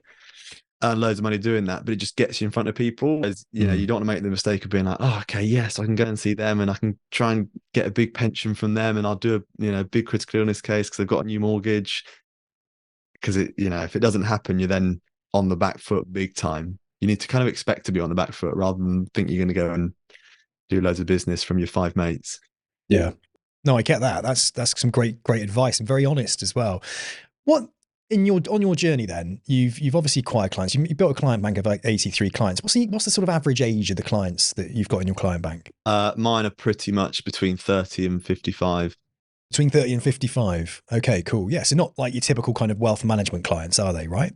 earn loads of money doing that, but it just gets you in front of people. As you know, you don't want to make the mistake of being like, oh, okay, yes, I can go and see them and I can try and get a big pension from them, and I'll do a, you know, big critical illness case because they've got a new mortgage. Because it, you know, if it doesn't happen, you're then on the back foot big time. You need to kind of expect to be on the back foot rather than think you're going to go and do loads of business from your 5 mates. Yeah. No, I get that. That's some great advice, and very honest as well. What on your journey then? You've obviously acquired clients. You built a client bank of like 83 clients. What's the sort of average age of the clients that you've got in your client bank? Mine are pretty much between 30 and 55. Between 30 and 55. Okay, cool. Yeah, so not like your typical kind of wealth management clients, are they? Right.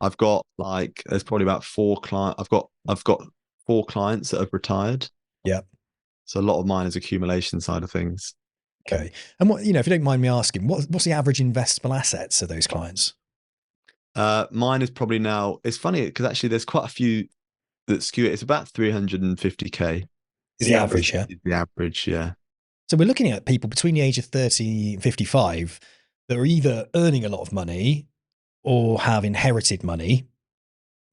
I've got like, there's probably about 4 clients. I've got 4 clients that have retired. Yeah. So a lot of mine is accumulation side of things. Okay. And what, you know, if you don't mind me asking, what's the average investable assets of those clients? Mine is probably now, it's funny because actually there's quite a few that skew it. It's about 350K. Is the average, yeah? The average, yeah. So we're looking at people between the age of 30 and 55 that are either earning a lot of money or have inherited money.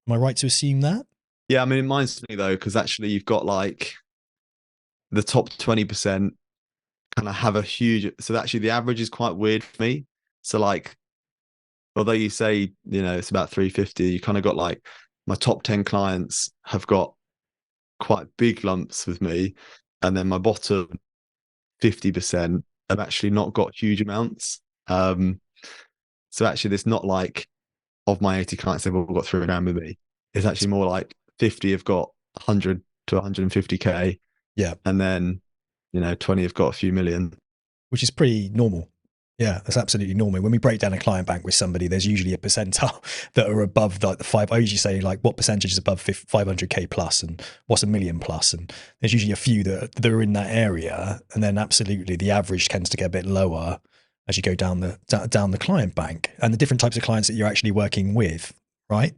Am I right to assume that? Yeah, I mean, mine's funny though, because actually you've got like the top 20% kind of have a huge, so actually the average is quite weird for me. So like, although you say, you know, it's about 350, you kind of got like my top 10 clients have got quite big lumps with me. And then my bottom 50% have actually not got huge amounts. So actually there's not like, of my 80 clients, they've all got 3 grand with me. It's actually more like 50 have got 100 to 150K. Yeah. And then, you know, 20 have got a few million. Which is pretty normal. Yeah, that's absolutely normal. When we break down a client bank with somebody, there's usually a percentile that are above the 5. I usually say like what percentage is above 500K plus and what's a million plus. And there's usually a few that are in that area. And then absolutely the average tends to get a bit lower as you go down the client bank and the different types of clients that you're actually working with, right?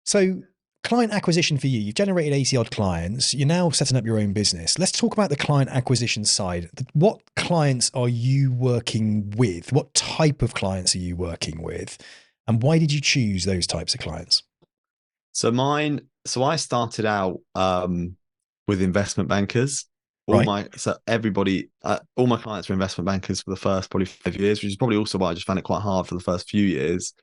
So client acquisition for you, you've generated 80 odd clients. You're now setting up your own business. Let's talk about the client acquisition side. What clients are you working with? What type of clients are you working with? And why did you choose those types of clients? So I started out with investment bankers. All my clients were investment bankers for the first probably 5 years, which is probably also why I just found it quite hard for the first few years,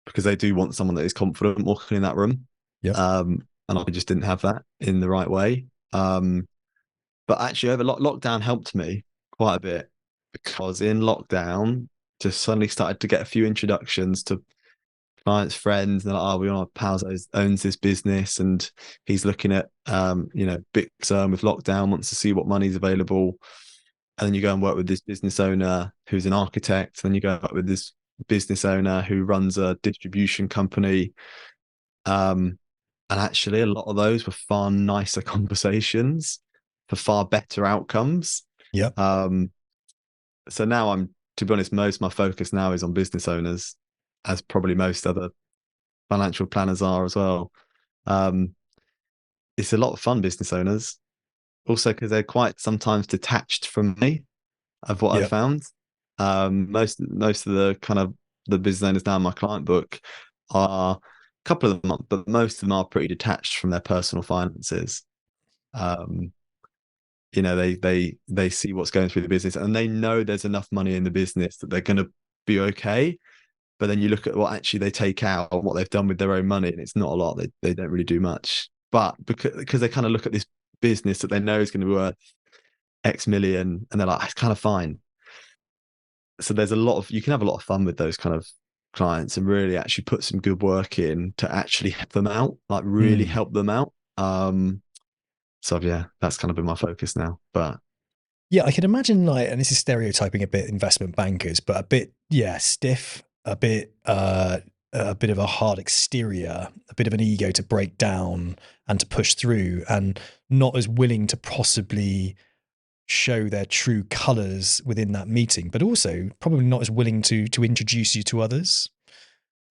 because they do want someone that is confident walking in that room. Yep. And I just didn't have that in the right way. But actually over lockdown helped me quite a bit, because in lockdown just suddenly started to get a few introductions to clients, friends. They're like, oh, we want pals owns this business and he's looking at you know, big concern with lockdown, wants to see what money's available. And then you go and work with this business owner who's an architect. Then you go up with this business owner who runs a distribution company. And actually a lot of those were far nicer conversations for far better outcomes. Yeah. So now to be honest, most of my focus now is on business owners, as probably most other financial planners are as well. It's a lot of fun, business owners, also because they're quite sometimes detached from me, of what I've found. Most of the kind of the business owners now in my client book are, a couple of them, but most of them are pretty detached from their personal finances. You know, they see what's going through the business and they know there's enough money in the business that they're going to be okay. But then you look at what actually they take out and what they've done with their own money, and it's not a lot. They don't really do much. But because they kind of look at this business that they know is going to be worth X million, and they're like, it's kind of fine. So there's you can have a lot of fun with those kind of clients and really actually put some good work in to actually help them out, like really help them out. So yeah, that's kind of been my focus now. But yeah, I can imagine and this is stereotyping a bit investment bankers, but a bit, stiff, a bit of a hard exterior, a bit of an ego to break down and to push through, and not as willing to possibly show their true colors within that meeting, but also probably not as willing to introduce you to others.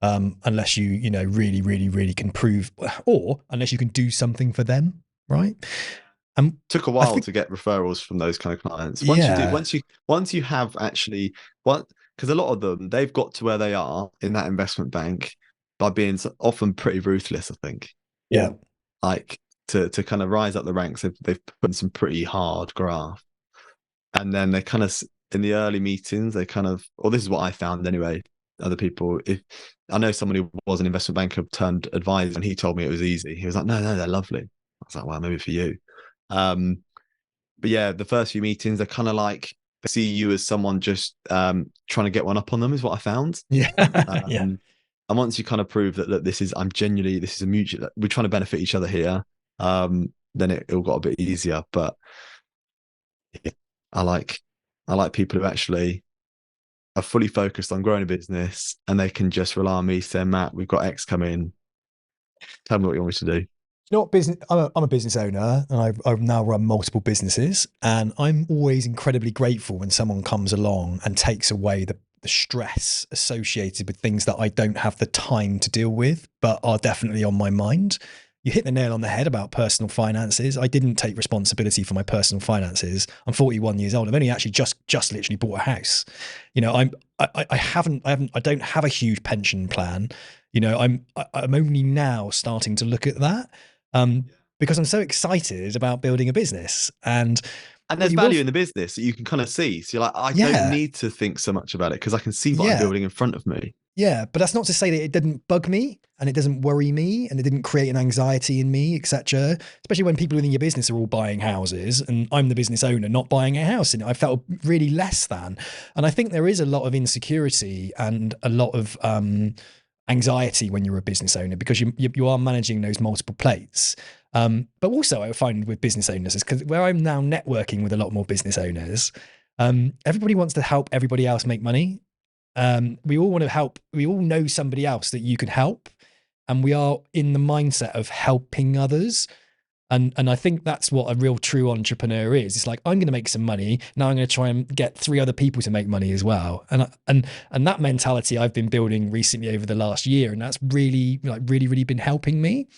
Unless you really, really, really can prove, or unless you can do something for them, right? Took a while to get referrals from those kind of clients. Yeah. Once you have actually what, because a lot of them, they've got to where they are in that investment bank by being often pretty ruthless, I think. Yeah. Like to kind of rise up the ranks, they've put in some pretty hard graft. And then they kind of, in the early meetings, they kind of, or this is what I found anyway, other people, if I know someone who was an investment banker turned advisor and he told me it was easy. He was like, no, they're lovely. I was like, well, maybe for you. But yeah, the first few meetings, they're kind of like, they see you as someone just trying to get one up on them is what I found. Yeah. Yeah. And once you kind of prove that this is, this is a mutual, we're trying to benefit each other here, then it all got a bit easier. But yeah, I like people who actually are fully focused on growing a business and they can just rely on me saying, Matt, we've got X coming. Tell me what you want me to do. You know what, business? I'm a business owner, and I've now run multiple businesses, and I'm always incredibly grateful when someone comes along and takes away the stress associated with things that I don't have the time to deal with, but are definitely on my mind. You hit the nail on the head about personal finances. I didn't take responsibility for my personal finances. I'm 41 years old. I've only actually just literally bought a house. You know, I don't have a huge pension plan. You know, I'm only now starting to look at that. Because I'm so excited about building a business, and there's value in the business that you can kind of see. So you're like, I don't need to think so much about it because I can see what I'm building in front of me. Yeah, but that's not to say that it didn't bug me and it doesn't worry me and it didn't create an anxiety in me, etc. Especially when people within your business are all buying houses and I'm the business owner not buying a house, and I felt really less than. And I think there is a lot of insecurity and a lot of anxiety when you're a business owner because you are managing those multiple plates. But also I find with business owners is because where I'm now networking with a lot more business owners, everybody wants to help everybody else make money. We all want to help. We all know somebody else that you can help, and we are in the mindset of helping others. And I think that's what a real true entrepreneur is. It's like, I'm going to make some money. Now I'm going to try and get 3 other people to make money as well. And that mentality I've been building recently over the last year. And that's really been helping me.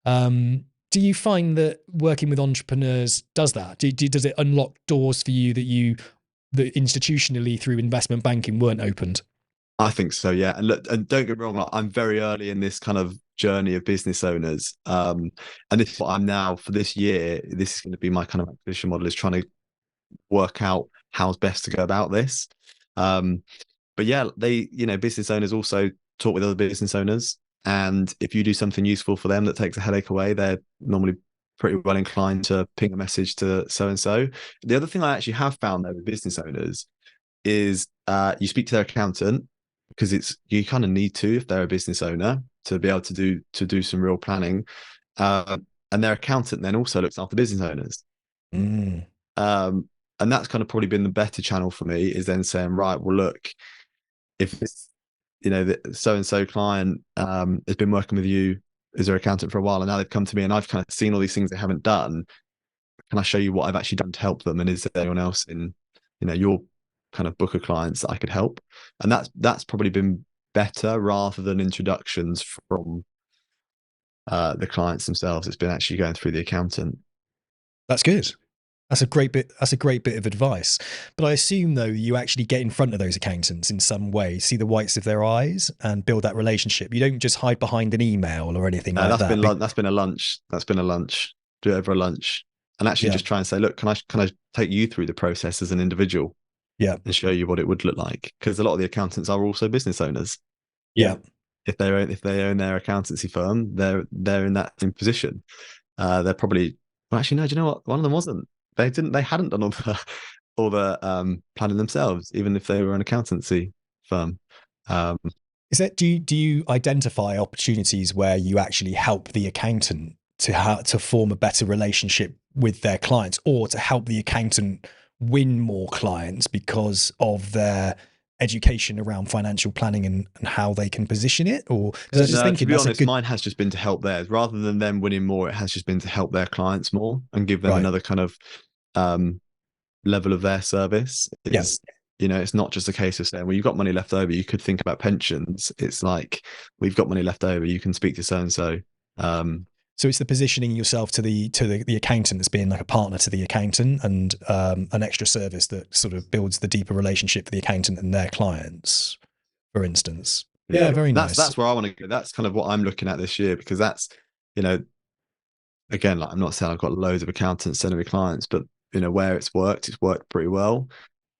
Do you find that working with entrepreneurs does that? Does it unlock doors for you that institutionally through investment banking weren't opened? I think so, yeah. And look, and don't get me wrong, I'm very early in this kind of journey of business owners. And this is what I'm now for this year. This is going to be my kind of acquisition model, is trying to work out how's best to go about this. But yeah, business owners also talk with other business owners. And if you do something useful for them that takes a headache away, they're normally pretty well inclined to ping a message to so-and-so. The other thing I actually have found though with business owners is you speak to their accountant, because you kind of need to if they're a business owner to be able to do some real planning, and their accountant then also looks after business owners. And that's kind of probably been the better channel for me, is then saying, right, well, look, if this, the so-and-so client has been working with you as their accountant for a while, and now they've come to me and I've kind of seen all these things they haven't done, can I show you what I've actually done to help them? And is there anyone else in your kind of book of clients that I could help? And that's probably been better rather than introductions from the clients themselves. It's been actually going through the accountant. That's good. That's a great bit of advice. But I assume though you actually get in front of those accountants in some way, see the whites of their eyes and build that relationship. You don't just hide behind an email or anything like that. That's been a lunch. Do it over a lunch. And actually just try and say, look, can I take you through the process as an individual? Yeah. And show you what it would look like. Because a lot of the accountants are also business owners. Yeah. If they own their accountancy firm, they're in that same position. They're probably, well, actually, no, do you know what? One of them wasn't. They hadn't done all the planning themselves, even if they were an accountancy firm. Is that, do you identify opportunities where you actually help the accountant to form a better relationship with their clients, or to help the accountant win more clients because of their education around financial planning and how they can position it? Or I was just thinking, to be honest, mine has just been to help theirs rather than them winning more. It has just been to help their clients more and give them another kind of level of their service. It's not just a case of saying, well, you've got money left over, you could think about pensions. It's like, we've got money left over, you can speak to so and so. So it's the positioning yourself to the accountant as being like a partner to the accountant, and an extra service that sort of builds the deeper relationship for the accountant and their clients, for instance. Yeah, very nice. That's where I want to go. That's kind of what I'm looking at this year, because that's, again, like, I'm not saying I've got loads of accountants sending me clients, but where it's worked pretty well.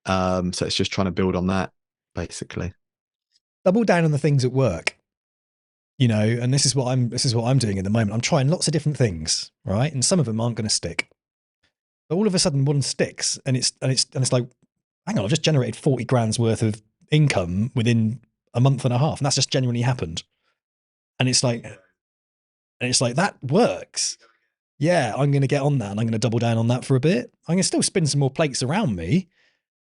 So it's just trying to build on that, basically. Double down on the things that work. And this is what I'm doing at the moment. I'm trying lots of different things, right? And some of them aren't going to stick. But all of a sudden one sticks, and it's like, hang on, I've just generated 40 grand's worth of income within a month and a half, and that's just genuinely happened. And it's like that works. Yeah, I'm going to get on that, and I'm going to double down on that for a bit. I'm going to still spin some more plates around me,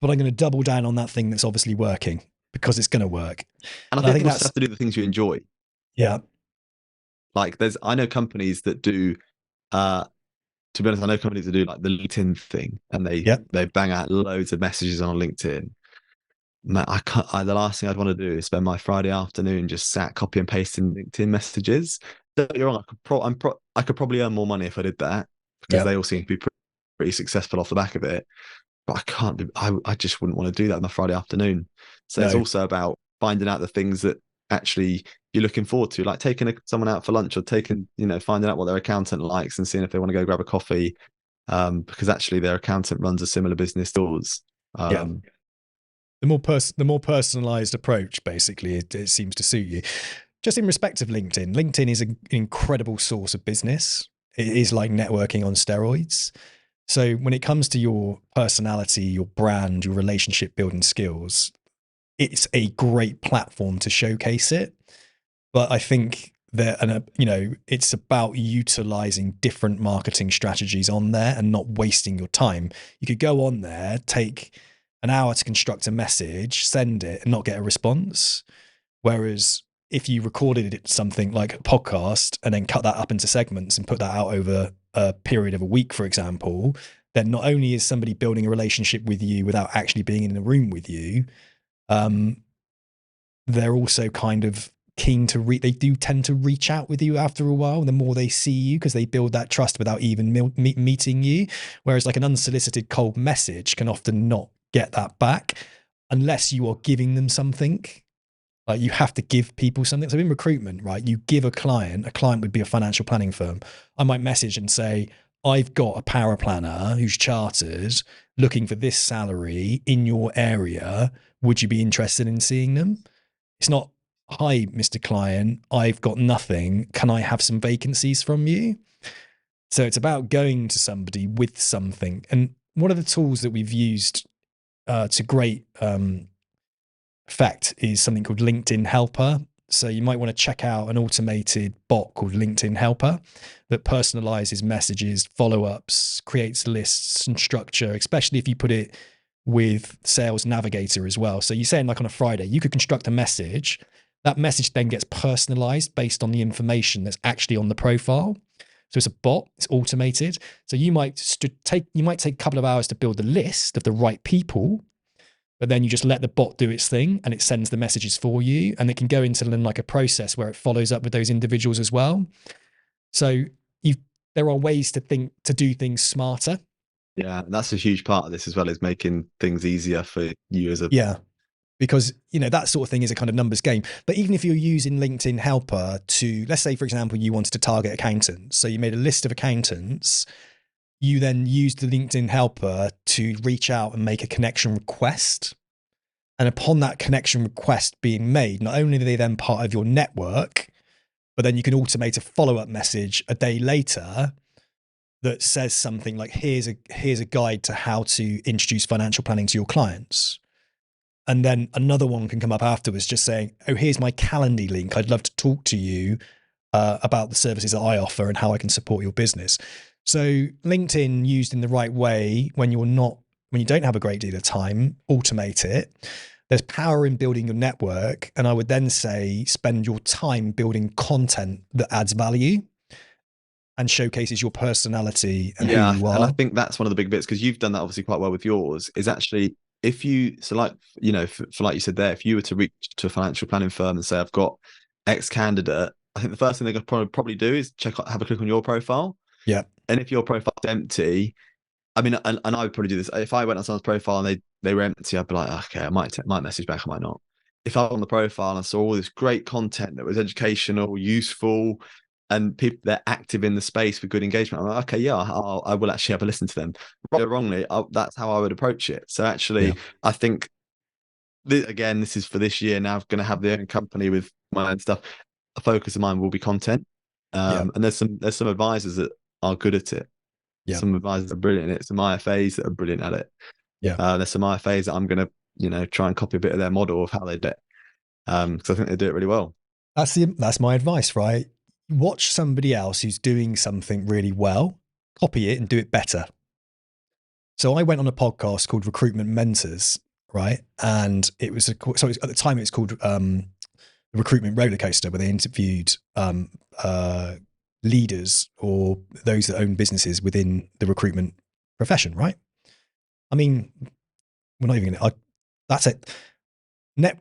but I'm going to double down on that thing that's obviously working, because it's going to work. And I think you have to do the things you enjoy. Yeah. Like I know companies that do, to be honest, I know companies that do like the LinkedIn thing, and they bang out loads of messages on LinkedIn. Man, the last thing I'd want to do is spend my Friday afternoon just sat copy and pasting LinkedIn messages. Don't get me wrong, I could probably earn more money if I did that, because they all seem to be pretty successful off the back of it. But I can't do. I just wouldn't want to do that on a Friday afternoon. So it's also about finding out the things that actually you're looking forward to, like taking someone out for lunch, or finding out what their accountant likes and seeing if they want to go grab a coffee, because actually their accountant runs a similar business to yours. The more personalized approach, basically, it seems to suit you. Just in respect of LinkedIn, LinkedIn is an incredible source of business. It is like networking on steroids. So when it comes to your personality, your brand, your relationship building skills, it's a great platform to showcase it. But I think that, it's about utilizing different marketing strategies on there and not wasting your time. You could go on there, take an hour to construct a message, send it, and not get a response. Whereas if you recorded something like a podcast and then cut that up into segments and put that out over a period of a week, for example, then not only is somebody building a relationship with you without actually being in the room with you, they're also kind of keen to they do tend to reach out with you after a while, the more they see you, because they build that trust without even meeting you. Whereas like an unsolicited cold message can often not get that back unless you are giving them something. Like, you have to give people something. So in recruitment, right, you give a client would be a financial planning firm. I might message and say, I've got a power planner who's chartered, looking for this salary in your area. Would you be interested in seeing them? It's not, hi, Mr. Client, I've got nothing. Can I have some vacancies from you? So it's about going to somebody with something. And one of the tools that we've used to great effect is something called LinkedIn Helper. So you might want to check out an automated bot called LinkedIn Helper that personalizes messages, follow-ups, creates lists and structure, especially if you put it with Sales Navigator as well. So you're saying, like, on a Friday, you could construct a message. That message then gets personalized based on the information that's actually on the profile. So it's a bot, it's automated. So you might take a couple of hours to build the list of the right people, but then you just let the bot do its thing and it sends the messages for you. And it can go into like a process where it follows up with those individuals as well. So there are ways to do things smarter. Yeah, that's a huge part of this as well, is making things easier for you as a... Yeah, because, that sort of thing is a kind of numbers game. But even if you're using LinkedIn Helper to, let's say, for example, you wanted to target accountants. So you made a list of accountants. You then use the LinkedIn Helper to reach out and make a connection request. And upon that connection request being made, not only are they then part of your network, but then you can automate a follow-up message a day later that says something like, here's a guide to how to introduce financial planning to your clients. And then another one can come up afterwards just saying, oh, here's my Calendly link. I'd love to talk to you about the services that I offer and how I can support your business. So LinkedIn, used in the right way, when you don't have a great deal of time, automate it. There's power in building your network. And I would then say, spend your time building content that adds value and showcases your personality and who you are. And I think that's one of the big bits, because you've done that obviously quite well with yours, is actually, if you, so like, for like you said there, if you were to reach to a financial planning firm and say, I've got X candidate I think the first thing they're going to probably do is have a click on your profile. Yeah. And if your profile's empty, I mean, and I would probably do this. If I went on someone's profile and they were empty, I'd be like, okay, I might message back, I might not. If I was on the profile and I saw all this great content that was educational, useful, and people they're active in the space with good engagement, I'm like, okay, yeah, I will actually have a listen to them. Right or wrongly, that's how I would approach it. So actually, I think again, this is for this year now. I'm going to have the own company with my own stuff. A focus of mine will be content, and there's some advisors that are good at it. Yeah. Some advisors are brilliant at it. Some IFAs that are brilliant at it. Yeah. There's some IFAs that I'm going to, try and copy a bit of their model of how they do it. Because I think they do it really well. That's my advice, right? Watch somebody else who's doing something really well, copy it and do it better. So I went on a podcast called Recruitment Mentors, right? And at the time it was called the Recruitment Roller Coaster, where they interviewed leaders or those that own businesses within the recruitment profession, right? I mean, we're not even going to, that's it.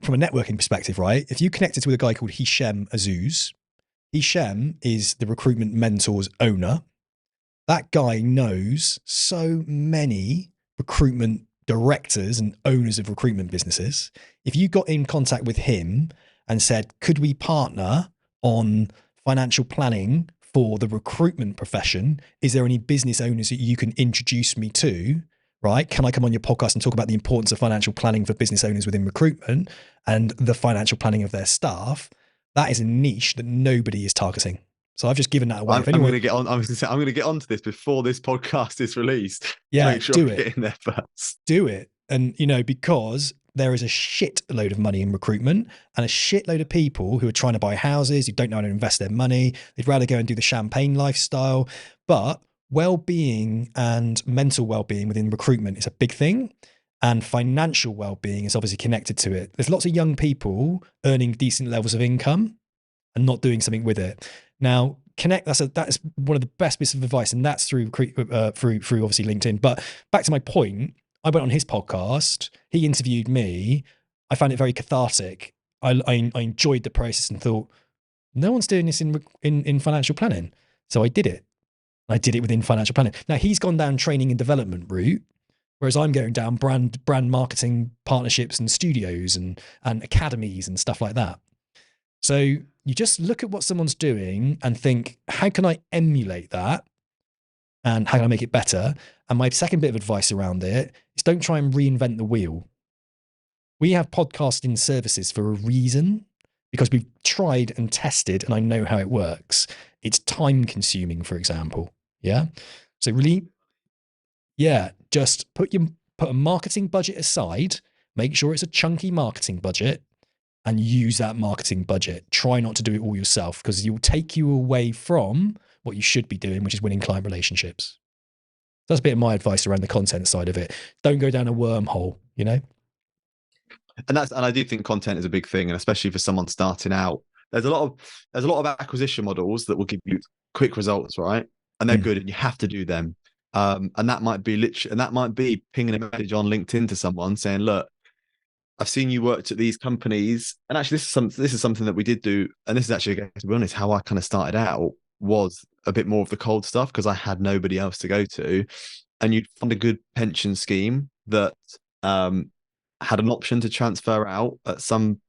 From a networking perspective, right? If you connected with a guy called Hisham Azuz, Hisham is the Recruitment Mentors owner. That guy knows so many recruitment directors and owners of recruitment businesses. If you got in contact with him and said, could we partner on financial planning for the recruitment profession? Is there any business owners that you can introduce me to? Right? Can I come on your podcast and talk about the importance of financial planning for business owners within recruitment and the financial planning of their staff? That is a niche that nobody is targeting. So I've just given that away. I'm going to get on. I was going to say I'm going to get onto this before this podcast is released. Yeah, make sure I get in there first. Do it, and because there is a shit load of money in recruitment and a shitload of people who are trying to buy houses, who don't know how to invest their money. They'd rather go and do the champagne lifestyle, but well-being and mental well-being within recruitment is a big thing, and financial well-being is obviously connected to it. There's lots of young people earning decent levels of income and not doing something with it. Now, that's one of the best bits of advice, and that's through obviously LinkedIn. But back to my point, I went on his podcast. He interviewed me. I found it very cathartic. I enjoyed the process and thought, no one's doing this in financial planning, so I did it. I did it within financial planning. Now he's gone down training and development route, whereas I'm going down brand marketing partnerships and studios and academies and stuff like that. So you just look at what someone's doing and think, how can I emulate that? And how can I make it better? And my second bit of advice around it is don't try and reinvent the wheel. We have podcasting services for a reason, because we've tried and tested and I know how it works. It's time consuming, for example. Yeah. So really, just put a marketing budget aside, make sure it's a chunky marketing budget, and use that marketing budget. Try not to do it all yourself, because it will take you away from what you should be doing, which is winning client relationships. That's a bit of my advice around the content side of it. Don't go down a wormhole, And I do think content is a big thing, and especially for someone starting out, there's a lot of acquisition models that will give you quick results, right? And they're good, and you have to do them. And that might be pinging a message on LinkedIn to someone saying, look, I've seen you worked at these companies, and actually this is something that we did do, and this is actually, to be honest, how I kind of started out was a bit more of the cold stuff, because I had nobody else to go to, and you'd find a good pension scheme that had an option to transfer out at some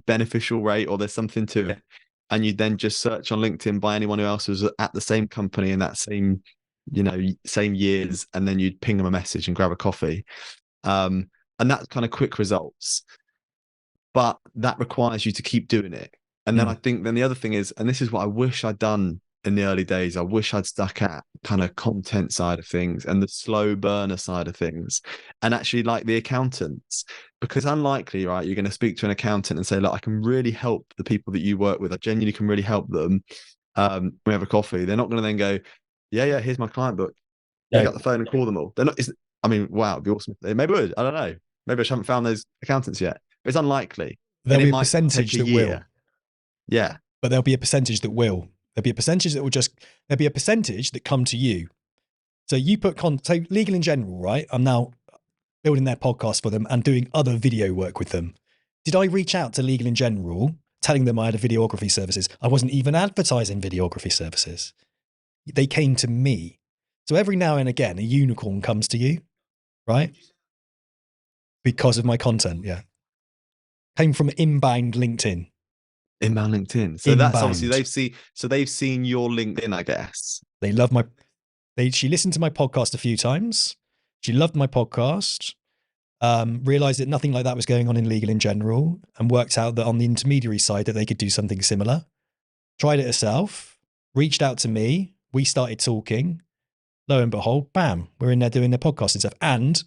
beneficial rate, or there's something to it, and you'd then just search on LinkedIn by anyone who else was at the same company in that same years, and then you'd ping them a message and grab a coffee. And that's kind of quick results, but that requires you to keep doing it. And then I think the other thing is, and this is what I wish I'd done in the early days, I wish I'd stuck at kind of content side of things and the slow burner side of things, and actually like the accountants, because unlikely, right, you're going to speak to an accountant and say, look, I can really help the people that you work with. I genuinely can really help them. We have a coffee. They're not going to then go, yeah, here's my client book. Pick up the phone and call them all. They're not. Wow, it'd be awesome. They maybe would. I don't know. Maybe I just haven't found those accountants yet. But it's unlikely. There'll be a percentage that will. Yeah. But there'll be a percentage that will. There'll be a percentage that come to you. So you put so Legal in General, right? I'm now building their podcast for them and doing other video work with them. Did I reach out to Legal in General telling them I had a videography services. I wasn't even advertising videography services. They came to me. So every now and again, a unicorn comes to you, right? Because of my content, yeah. Came from inbound LinkedIn. Inbound LinkedIn. So Inbound. that's obviously they've seen your LinkedIn, I guess. They love she listened to my podcast a few times. She loved my podcast. Realized that nothing like that was going on in legal in general, and worked out that on the intermediary side that they could do something similar. Tried it herself, reached out to me. We started talking. Lo and behold, bam, we're in there doing their podcast and stuff, and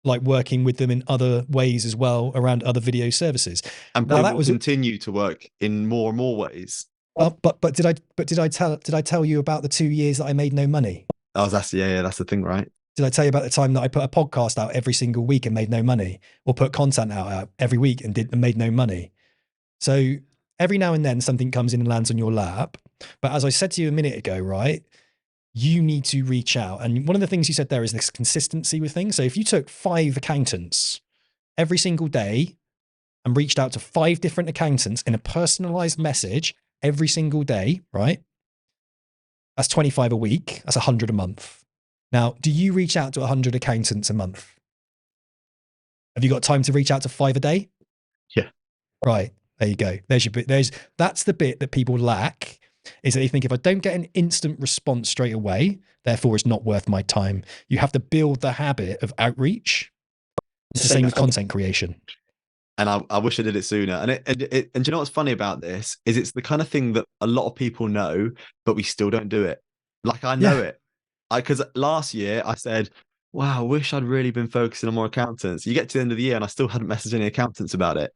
like working with them in other ways as well around other video services. And now that will continue to work in more and more ways. But did I tell you about the 2 years that I made no money? Oh, that's the thing, right? Did I tell you about the time that I put a podcast out every single week and made no money, or put content out every week and made no money? So every now and then something comes in and lands on your lap. But as I said to you a minute ago, right, you need to reach out. And one of the things you said there is this consistency with things. So if you took 5 accountants every single day and reached out to 5 different accountants in a personalized message every single day, right? That's 25 a week. That's 100 a month. Now, do you reach out to 100 accountants a month? Have you got time to reach out to 5 a day? Yeah. Right. There you go. There's your bit. That's the bit that people lack, is that they think if I don't get an instant response straight away, therefore it's not worth my time. You have to build the habit of outreach. It's the same with content creation. And I wish I did it sooner. And do you know what's funny about this is it's the kind of thing that a lot of people know, but we still don't do it. Like I know it. Because last year I said, wow, I wish I'd really been focusing on more accountants. You get to the end of the year and I still hadn't messaged any accountants about it.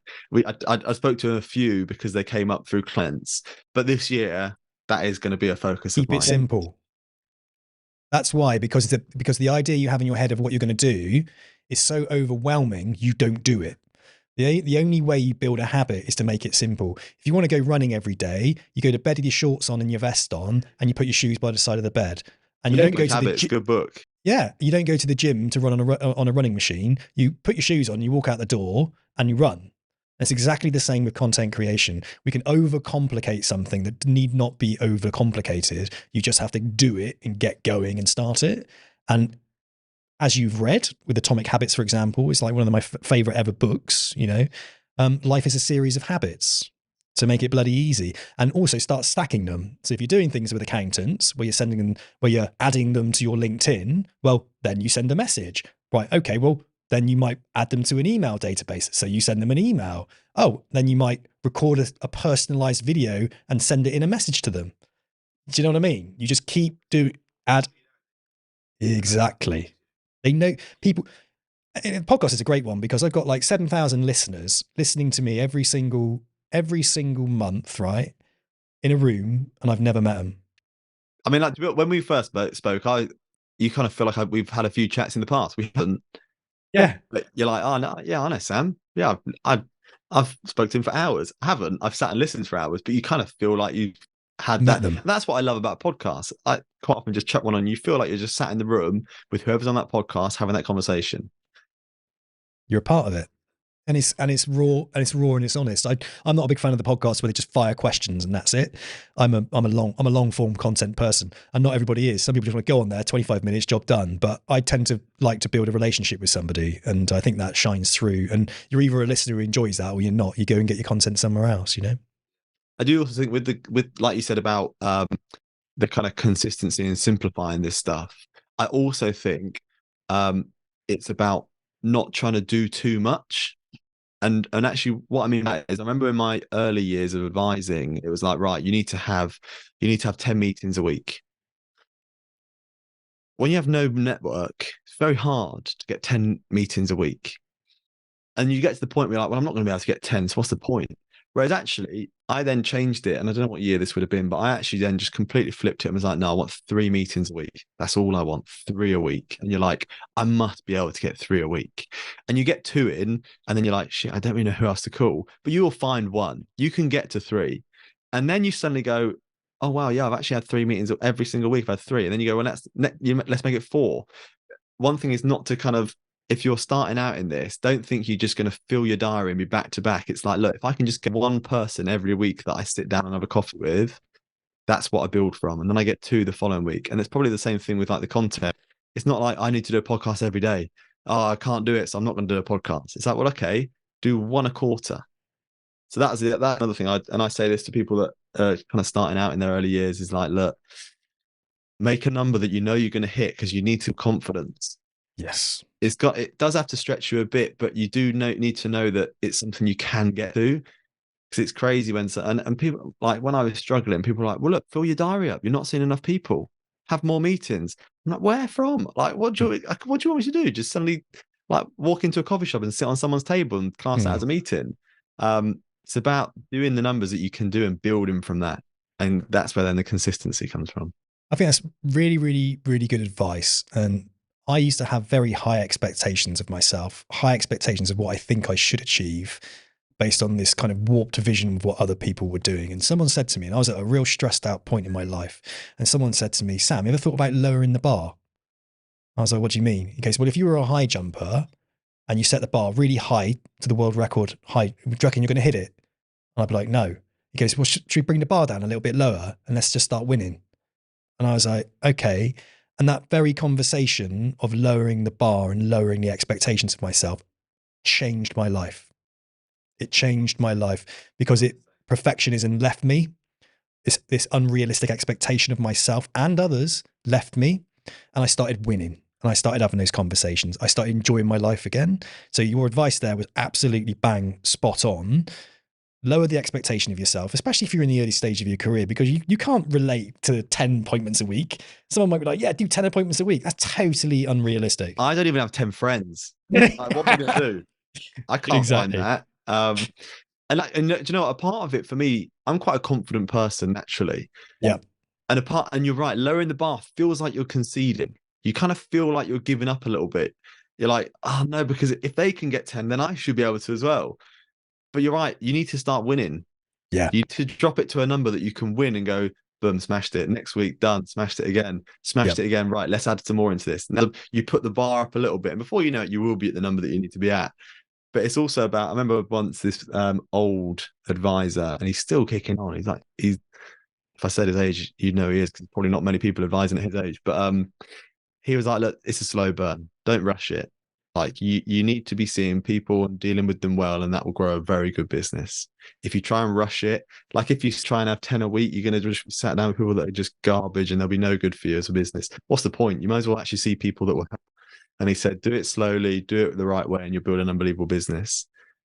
I spoke to a few because they came up through clients. But this year, that is going to be a focus of mine. Keep it simple. That's why, because the idea you have in your head of what you're going to do is so overwhelming, you don't do it. The only way you build a habit is to make it simple. If you want to go running every day, you go to bed with your shorts on and your vest on, and you put your shoes by the side of the bed. And you don't go to the gym. Good book. Yeah, you don't go to the gym to run on a running machine. You put your shoes on, you walk out the door, and you run. It's exactly the same with content creation. We can overcomplicate something that need not be overcomplicated. You just have to do it and get going and start it. And as you've read with Atomic Habits, for example, it's like one of my favorite ever books. Life is a series of habits. To make it bloody easy, and also start stacking them. So if you're doing things with accountants where you're adding them to your LinkedIn, well, then you send a message, right? Okay, well, then you might add them to an email database. So you send them an email. Oh, then you might record a personalized video and send it in a message to them. Do you know what I mean? You just keep exactly. They know people. Podcast is a great one because I've got like 7,000 listeners listening to me every single month, right? In a room, and I've never met them. I mean, like when we first spoke, you kind of feel like we've had a few chats in the past. We haven't. Yeah. But you're like, oh no, yeah, I know Sam. Yeah, I've spoken to him for hours. I haven't. I've sat and listened for hours, but you kind of feel like you've had met that. them. And that's what I love about podcasts. I quite often just chuck one on. You feel like you're just sat in the room with whoever's on that podcast having that conversation. You're a part of it. And it's raw and it's honest. I'm not a big fan of the podcast where they just fire questions and that's it. I'm a long form content person, and not everybody is. Some people just want to go on there, 25 minutes, job done. But I tend to like to build a relationship with somebody, and I think that shines through. And you're either a listener who enjoys that, or you're not. You go and get your content somewhere else. I do also think with like you said about the kind of consistency and simplifying this stuff. I also think it's about not trying to do too much. And actually what I mean by that is I remember in my early years of advising, it was like, right, you need to have 10 meetings a week. When you have no network, it's very hard to get 10 meetings a week. And you get to the point where you're like, well, I'm not going to be able to get 10, so what's the point? Whereas actually, I then changed it, and I don't know what year this would have been, but I actually then just completely flipped it and was like, no, I want 3 meetings a week. That's all I want, 3 a week. And you're like, I must be able to get 3 a week. And you get 2 in, and then you're like, shit, I don't really know who else to call. But you will find one. You can get to 3. And then you suddenly go, oh, wow, yeah, I've actually had 3 meetings every single week. I've had 3. And then you go, well, let's make it 4. One thing is not to kind of if you're starting out in this, don't think you're just going to fill your diary and be back to back. It's like, look, if I can just get one person every week that I sit down and have a coffee with, that's what I build from. And then I get two the following week. And it's probably the same thing with like the content. It's not like I need to do a podcast every day. Oh, I can't do it, so I'm not going to do a podcast. It's like, well, okay, do one a quarter. So that's another thing. I say this to people that are kind of starting out in their early years is like, look, make a number that you know you're going to hit because you need some confidence. Yes. It does have to stretch you a bit, but you do need to know that it's something you can get to. Because it's crazy when and people, like when I was struggling, people were like, well, look, fill your diary up. You're not seeing enough people. Have more meetings. I'm like, where from? Like, what do you want me to do? Just suddenly like walk into a coffee shop and sit on someone's table and class that as a meeting. It's about doing the numbers that you can do and building from that. And that's where then the consistency comes from. I think that's really, really, really good advice. And I used to have very high expectations of myself, high expectations of what I think I should achieve based on this kind of warped vision of what other people were doing. And someone said to me, and I was at a real stressed out point in my life, and someone said to me, Sam, you ever thought about lowering the bar? I was like, what do you mean? He goes, well, if you were a high jumper and you set the bar really high to the world record height, do you reckon you're going to hit it? And I'd be like, no. He goes, well, should we bring the bar down a little bit lower and let's just start winning? And I was like, okay. And that very conversation of lowering the bar and lowering the expectations of myself changed my life. It changed my life because perfectionism left me. This unrealistic expectation of myself and others left me. And I started winning. And I started having those conversations. I started enjoying my life again. So your advice there was absolutely bang spot on. Lower the expectation of yourself, especially if you're in the early stage of your career, because you can't relate to 10 appointments a week. Someone might be like, yeah, do 10 appointments a week. That's totally unrealistic. I don't even have 10 friends. Like, what am I going to do? I can't find that. And do you know what? A part of it for me, I'm quite a confident person naturally. Yeah. And you're right, lowering the bar feels like you're conceding. You kind of feel like you're giving up a little bit. You're like, oh no, because if they can get 10, then I should be able to as well. But you're right, you need to start winning. Yeah. You need to drop it to a number that you can win and go, boom, smashed it. Next week, done, smashed it again, smashed it again. Right, let's add some more into this. Now you put the bar up a little bit, and before you know it, you will be at the number that you need to be at. But it's also about, I remember once this old advisor, and he's still kicking on. If I said his age, you'd know he is, because probably not many people advising at his age. But he was like, look, it's a slow burn. Don't rush it. Like you need to be seeing people and dealing with them well, and that will grow a very good business. If you try and rush it, like if you try and have 10 a week, you're going to just be sat down with people that are just garbage and they'll be no good for you as a business. What's the point? You might as well actually see people that will help. And he said, do it slowly, do it the right way, and you'll build an unbelievable business.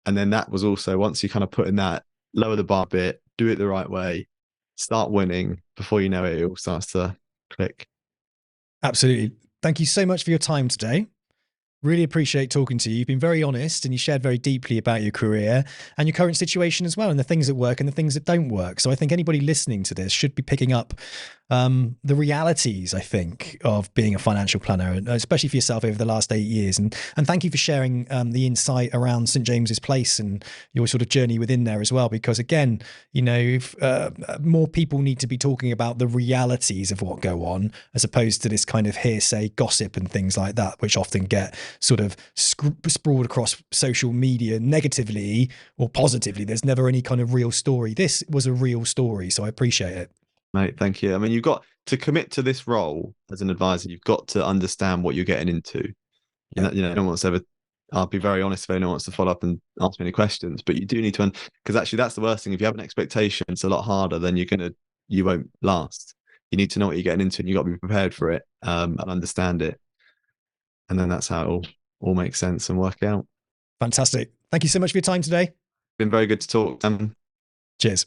And then that was also, once you kind of put in that, lower the bar a bit, do it the right way, start winning. Before you know it, it all starts to click. Absolutely. Thank you so much for your time today. Really appreciate talking to you. You've been very honest and you shared very deeply about your career and your current situation as well, and the things that work and the things that don't work. So I think anybody listening to this should be picking up the realities, I think, of being a financial planner, and especially for yourself over the last 8 years. And thank you for sharing the insight around St. James's Place and your sort of journey within there as well. Because again, you know, if, more people need to be talking about the realities of what go on, as opposed to this kind of hearsay gossip and things like that, which often get sort of sprawled across social media negatively or positively. There's never any kind of real story. This was a real story, so I appreciate it. Mate, thank you. I mean, you've got to commit to this role as an advisor. You've got to understand what you're getting into. Yeah. You know, no one's ever, I'll be very honest if anyone wants to follow up and ask me any questions, but you do need to, because actually that's the worst thing. If you have an expectation, it's a lot harder, then you won't last. You need to know what you're getting into, and you've got to be prepared for it and understand it. And then that's how it all makes sense and work out. Fantastic. Thank you so much for your time today. Been very good to talk. Cheers.